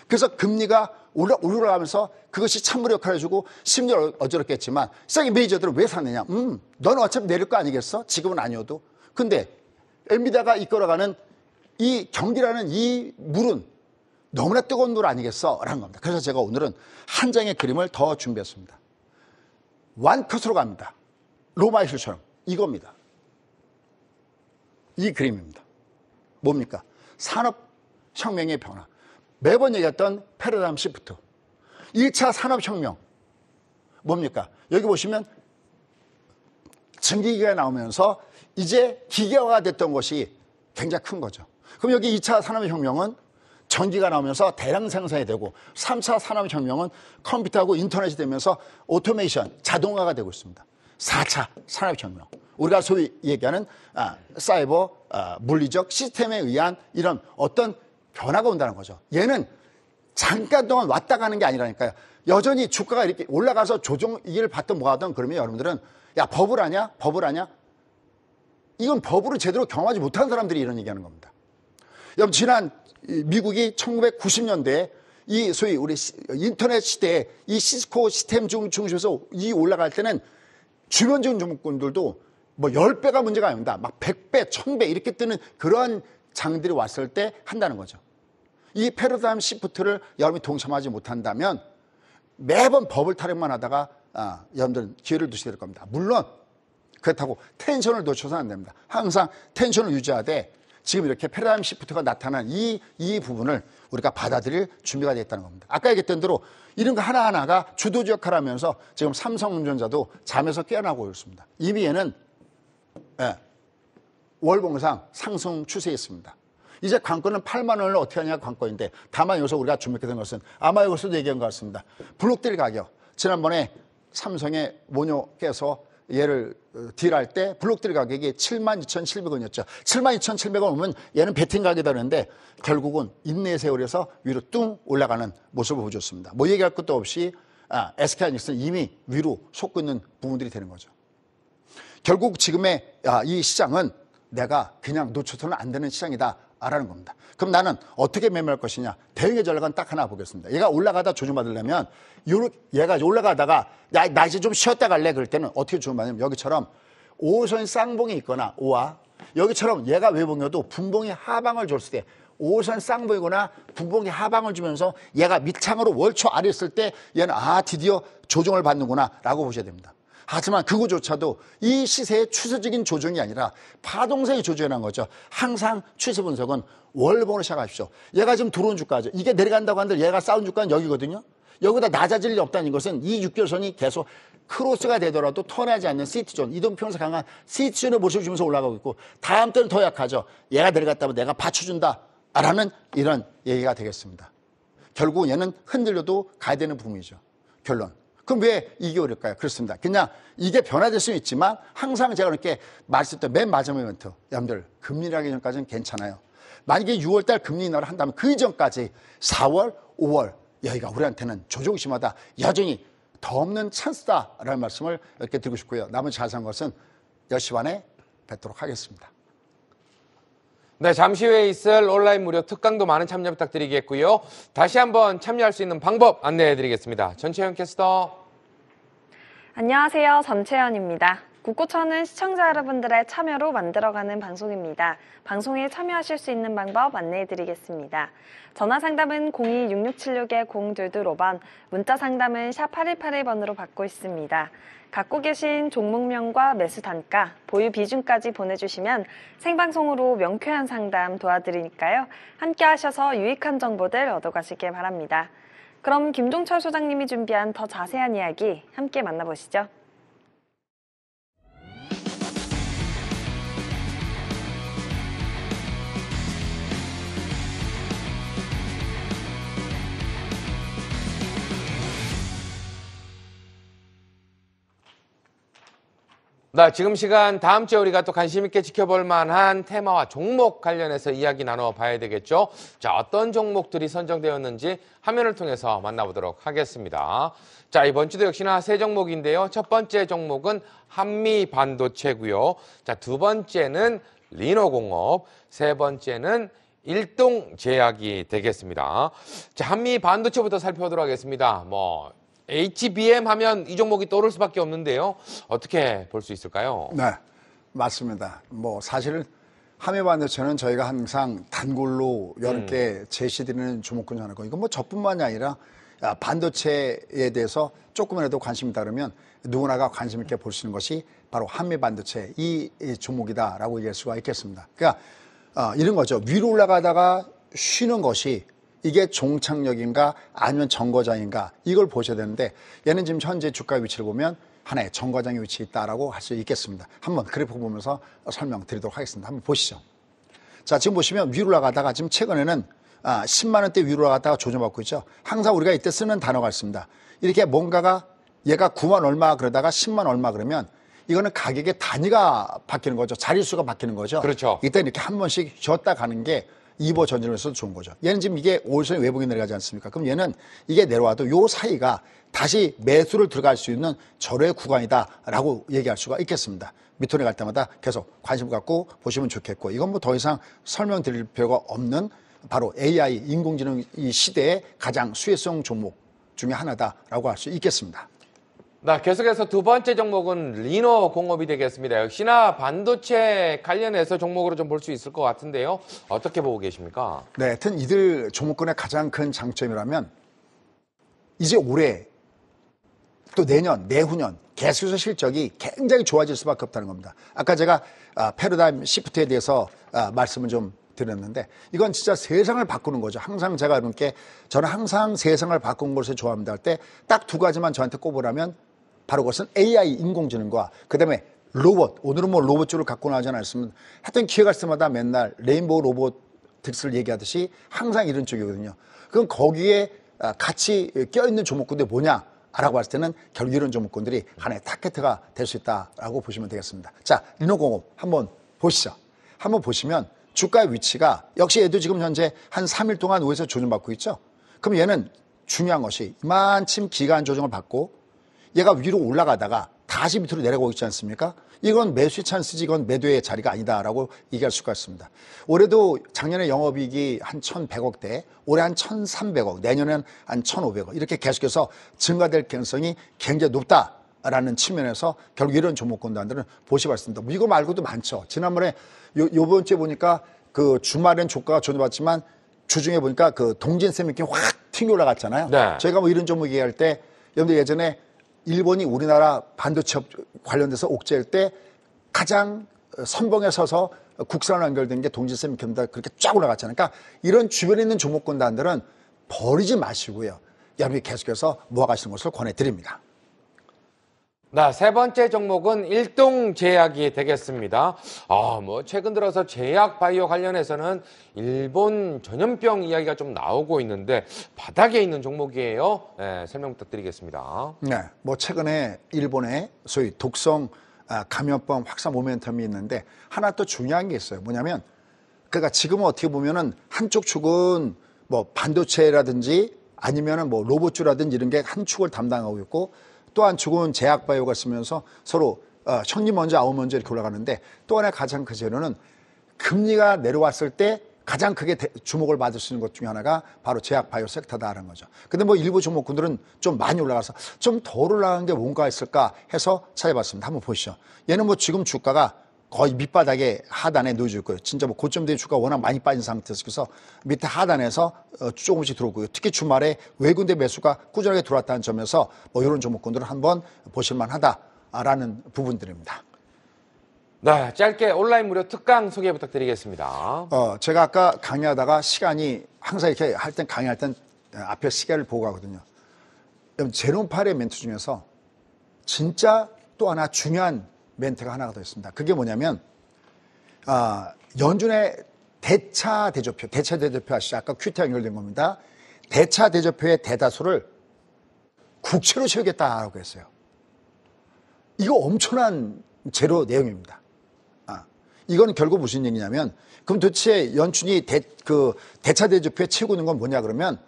그래서 금리가 올라가면서 그것이 찬물의 역할을 해주고 심리를 어지럽겠지만 시장의 메이저들은 왜 샀느냐. 너는 어차피 내릴 거 아니겠어? 지금은 아니어도. 근데 엔비디아가 이끌어가는 이 경기라는 이 물은 너무나 뜨거운 물 아니겠어? 라는 겁니다. 그래서 제가 오늘은 한 장의 그림을 더 준비했습니다. 완컷으로 갑니다. 로마의 실처럼 이겁니다. 이 그림입니다. 뭡니까? 산업혁명의 변화. 매번 얘기했던 패러다임 시프트. 1차 산업혁명. 뭡니까? 여기 보시면 전기기가 나오면서 이제 기계화가 됐던 것이 굉장히 큰 거죠. 그럼 여기 2차 산업혁명은 전기가 나오면서 대량 생산이 되고 3차 산업혁명은 컴퓨터하고 인터넷이 되면서 오토메이션, 자동화가 되고 있습니다. 4차 산업혁명. 우리가 소위 얘기하는 사이버, 물리적 시스템에 의한 이런 어떤 변화가 온다는 거죠. 얘는 잠깐 동안 왔다 가는 게 아니라니까요. 여전히 주가가 이렇게 올라가서 조정을 받든 뭐하든 그러면 여러분들은 야 버블 아냐? 이건 버블을 제대로 경험하지 못한 사람들이 이런 얘기하는 겁니다. 여러분 지난 미국이 1990년대에 이 소위 우리 인터넷 시대에 이 시스코 시스템 중심에서 이 올라갈 때는 주변적인 종목군들도 뭐 10배가 문제가 아닙니다. 막 100배, 1000배 이렇게 뜨는 그런 장들이 왔을 때 한다는 거죠. 이 패러다임 시프트를 여러분이 동참하지 못한다면 매번 버블 타령만 하다가 여러분들은 기회를 두시게 될 겁니다. 물론 그렇다고 텐션을 놓쳐서는 안 됩니다. 항상 텐션을 유지하되 지금 이렇게 패러다임 시프트가 나타난 이 부분을 우리가 받아들일 준비가 되어 있다는 겁니다. 아까 얘기했던 대로 이런 거 하나하나가 주도적 역할을 하면서 지금 삼성전자도 잠에서 깨어나고 있습니다. 이미 얘는 월봉상 상승 추세에 있습니다. 이제 관건은 8만 원을 어떻게 하냐가 관건인데 다만 여기서 우리가 주목해야 되는 것은 아마 여기서도 얘기한 것 같습니다. 블록딜 가격. 지난번에 삼성의 모녀께서 얘를 딜할 때 블록딜 가격이 72,700원이었죠. 72,700원 오면 얘는 배팅 가격이다 그랬는데 결국은 인내 세월에서 위로 뚱 올라가는 모습을 보여줬습니다. 뭐 얘기할 것도 없이 SK하이닉스는 이미 위로 솟고 있는 부분들이 되는 거죠. 결국 지금의 이 시장은 내가 그냥 놓쳐서는 안 되는 시장이다 라는 겁니다. 그럼 나는 어떻게 매매할 것이냐? 대응의 전략은 딱 하나 보겠습니다. 얘가 올라가다 조정받으려면 얘가 올라가다가 나 이제 좀 쉬었다 갈래 그럴 때는 어떻게 조정받냐면 여기처럼 5호선 쌍봉이 있거나 5와 여기처럼 얘가 외봉이어도 분봉이 하방을 줬을 때 5호선 쌍봉이거나 분봉이 하방을 주면서 얘가 밑창으로 월초 아래 있을 때 얘는 드디어 조정을 받는구나 라고 보셔야 됩니다. 하지만 그거조차도 이 시세의 추세적인 조정이 아니라 파동성이 조정한 거죠. 항상 추세 분석은 월봉으로 시작하십시오. 얘가 지금 들어온 주가죠. 이게 내려간다고 한들 얘가 싸운 주가는 여기거든요. 여기보다 낮아질 일이 없다는 것은 이 6개월선이 계속 크로스가 되더라도 턴하지 않는 시티존, 이동평에서 강한 시티존의 모습을 주면서 올라가고 있고 다음 때는 더 약하죠. 얘가 내려갔다면 내가 받쳐준다라는 이런 얘기가 되겠습니다. 결국 얘는 흔들려도 가야 되는 부분이죠. 결론. 그럼 왜 이게 어릴까요? 그렇습니다. 그냥 이게 변화될 수는 있지만 항상 제가 이렇게 말씀드렸던 맨 마지막 멘트. 여러분들 금리 나기 전까지는 괜찮아요. 만약에 6월달 금리 인하를 한다면 그 이전까지 4월, 5월 여기가 우리한테는 조정 심하다. 여전히 더 없는 찬스다라는 말씀을 이렇게 드리고 싶고요. 나머지 자세한 것은 10시 반에 뵙도록 하겠습니다. 네, 잠시 후에 있을 온라인 무료 특강도 많은 참여 부탁드리겠고요. 다시 한번 참여할 수 있는 방법 안내해드리겠습니다. 전채연 캐스터. 안녕하세요. 전채연입니다. 국고천은 시청자 여러분들의 참여로 만들어가는 방송입니다. 방송에 참여하실 수 있는 방법 안내해드리겠습니다. 전화 상담은 02-6676-0225번, 문자 상담은 샵 8181번으로 받고 있습니다. 갖고 계신 종목명과 매수 단가, 보유 비중까지 보내주시면 생방송으로 명쾌한 상담 도와드리니까요. 함께 하셔서 유익한 정보들 얻어가시길 바랍니다. 그럼 김종철 소장님이 준비한 더 자세한 이야기 함께 만나보시죠. 네, 지금 시간 다음 주에 우리가 또 관심 있게 지켜볼 만한 테마와 종목 관련해서 이야기 나눠봐야 되겠죠. 자, 어떤 종목들이 선정되었는지 화면을 통해서 만나보도록 하겠습니다. 자, 이번 주도 역시나 세 종목인데요. 첫 번째 종목은 한미반도체고요. 자, 두 번째는 리노공업, 세 번째는 일동제약이 되겠습니다. 자, 한미반도체부터 살펴보도록 하겠습니다. HBM 하면 이 종목이 떠오를 수밖에 없는데요. 어떻게 볼 수 있을까요? 네, 맞습니다. 사실은 한미반도체는 저희가 항상 단골로 여러 개 제시드리는 종목 중 하나고 이건 저뿐만이 아니라 반도체에 대해서 조금이라도 관심이 있다 그러면 누구나가 관심 있게 볼 수 있는 것이 바로 한미반도체 이 종목이다라고 얘기할 수가 있겠습니다. 그러니까 이런 거죠. 위로 올라가다가 쉬는 것이 이게 종착역인가 아니면 정거장인가 이걸 보셔야 되는데 얘는 지금 현재 주가 위치를 보면 하나의 정거장에 위치해 있다라고 할 수 있겠습니다. 한번 그래프 보면서 설명드리도록 하겠습니다. 한번 보시죠. 자, 지금 보시면 위로 올라가다가 지금 최근에는 10만 원대 위로 올라갔다가 조정받고 있죠. 항상 우리가 이때 쓰는 단어가 있습니다. 이렇게 뭔가가 얘가 9만 얼마 그러다가 10만 얼마 그러면 이거는 가격의 단위가 바뀌는 거죠. 자릿수가 바뀌는 거죠. 그렇죠. 이때 이렇게 한 번씩 쉬었다 가는 게 2보 전진으로서도 좋은 거죠. 얘는 지금 이게 5일선의 외봉이 내려가지 않습니까? 그럼 얘는 이게 내려와도 요 사이가 다시 매수를 들어갈 수 있는 절호의 구간이다라고 얘기할 수가 있겠습니다. 밑으로 갈 때마다 계속 관심 갖고 보시면 좋겠고 이건 더 이상 설명드릴 필요가 없는 바로 AI 인공지능 이 시대의 가장 수혜성 종목 중에 하나다라고 할 수 있겠습니다. 나 계속해서 두 번째 종목은 리노공업이 되겠습니다. 역시나 반도체 관련해서 종목으로 좀 볼 수 있을 것 같은데요. 어떻게 보고 계십니까? 네, 하여튼 이들 종목군의 가장 큰 장점이라면 이제 올해 또 내년, 내후년 계속해서 실적이 굉장히 좋아질 수밖에 없다는 겁니다. 아까 제가 패러다임 시프트에 대해서 말씀을 좀 드렸는데 이건 진짜 세상을 바꾸는 거죠. 항상 제가 이렇게 저는 항상 세상을 바꾸는 것을 좋아합니다 할 때 딱 두 가지만 저한테 꼽으라면 바로 그것은 AI 인공지능과 그다음에 로봇. 오늘은 뭐 로봇 쪽을 갖고 나오지 않았으면 하여튼 기회가 있을 때마다 맨날 레인보우 로보틱스를 얘기하듯이 항상 이런 쪽이거든요. 그럼 거기에 같이 껴있는 종목군들이 뭐냐? 라고 봤을 때는 결국 이런 종목군들이 하나의 타겟가 될 수 있다라고 보시면 되겠습니다. 자, 리노공업 한번 보시죠. 한번 보시면 주가의 위치가 역시 얘도 지금 현재 한 3일 동안 위에서 조정받고 있죠. 그럼 얘는 중요한 것이 이만큼 기간 조정을 받고 얘가 위로 올라가다가 다시 밑으로 내려가고 있지 않습니까? 이건 매수의 찬스지 이건 매도의 자리가 아니다라고 얘기할 수가 있습니다. 올해도 작년에 영업이익이 한 1,100억대, 올해 한 1,300억, 내년에는 한 1,500억 이렇게 계속해서 증가될 가능성이 굉장히 높다라는 측면에서 결국 이런 종목군단들은 보시고 있습니다. 이거 말고도 많죠. 지난번에 요번 주에 보니까 그 주말엔 주가가 조정받지만 주중에 보니까 그 동진세미킴 확 튕겨 올라갔잖아요. 네. 저희가 뭐 이런 종목 얘기할 때 여러분들 예전에 일본이 우리나라 반도체 관련돼서 옥죄할 때 가장 선봉에 서서 국산으로 연결된 게 동진세미컴입니다. 그렇게 쫙 올라갔잖아요. 그러니까 이런 주변에 있는 종목군단들은 버리지 마시고요. 여러분이 계속해서 모아가시는 것을 권해드립니다. 네, 세 번째 종목은 일동제약이 되겠습니다. 뭐 최근 들어서 제약 바이오 관련해서는 일본 전염병 이야기가 좀 나오고 있는데 바닥에 있는 종목이에요. 네, 설명 부탁드리겠습니다. 네, 뭐 최근에 일본에 소위 독성 감염병 확산 모멘텀이 있는데 하나 또 중요한 게 있어요. 뭐냐면 그러니까 지금은 어떻게 보면은 한쪽 축은 뭐 반도체라든지 아니면은 뭐 로봇주라든지 이런 게 한 축을 담당하고 있고 또 한 축은 제약바이오가 쓰면서 서로 형님 먼저 아우 먼저 이렇게 올라가는데 또 하나의 가장 큰 재료는 금리가 내려왔을 때 가장 크게 주목을 받을 수 있는 것 중에 하나가 바로 제약바이오 섹터다라는 거죠. 근데 뭐 일부 종목군들은 좀 많이 올라가서 좀 덜 올라간 게 뭔가 있을까 해서 찾아봤습니다. 한번 보시죠. 얘는 뭐 지금 주가가 거의 밑바닥에 하단에 놓여져 있고요. 진짜 뭐 고점된 주가 워낙 많이 빠진 상태에서 그래서 밑에 하단에서 조금씩 들어오고요. 특히 주말에 외군대 매수가 꾸준하게 들어왔다는 점에서 뭐 이런 종목군들은 한번 보실만 하다라는 부분들입니다. 네, 짧게 온라인 무료 특강 소개 부탁드리겠습니다. 제가 아까 강의하다가 시간이 항상 이렇게 할 땐 강의할 땐 앞에 시계를 보고 가거든요. 제롬 팔의 멘트 중에서 진짜 또 하나 중요한 멘트가 하나가 더 있습니다. 그게 뭐냐면 연준의 대차 대조표 아시죠? 아까 큐티와 연결된 겁니다. 대차 대조표의 대다수를 국채로 채우겠다라고 했어요. 이거 엄청난 제로 내용입니다. 이건 결국 무슨 얘기냐면 그럼 도대체 연준이 대차 대조표에 채우고 있는 건 뭐냐 그러면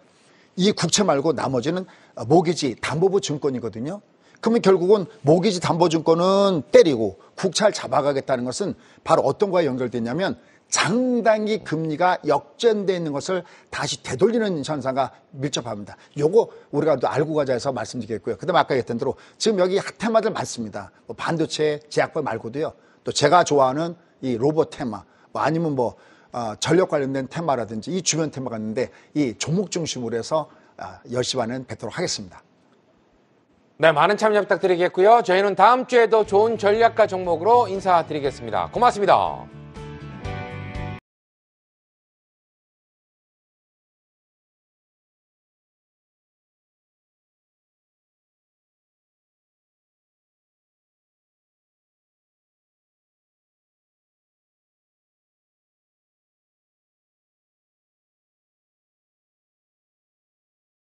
이 국채 말고 나머지는 모기지 담보부 증권이거든요. 그러면 결국은 모기지 담보증권은 때리고 국채를 잡아가겠다는 것은 바로 어떤 거에 연결됐냐면 장단기 금리가 역전되어 있는 것을 다시 되돌리는 현상과 밀접합니다. 요거 우리가 또 알고 가자 해서 말씀드리겠고요. 그다음에 아까 얘기했던 대로 지금 여기 핫테마들 많습니다. 뭐 반도체, 제약바 말고도요. 또 제가 좋아하는 이 로봇 테마 뭐 아니면 뭐 전력 관련된 테마라든지 이 주변 테마가 있는데 이 종목 중심으로 해서 10시 반은 뵙도록 하겠습니다. 네, 많은 참여 부탁드리겠고요. 저희는 다음 주에도 좋은 전략과 종목으로 인사드리겠습니다. 고맙습니다.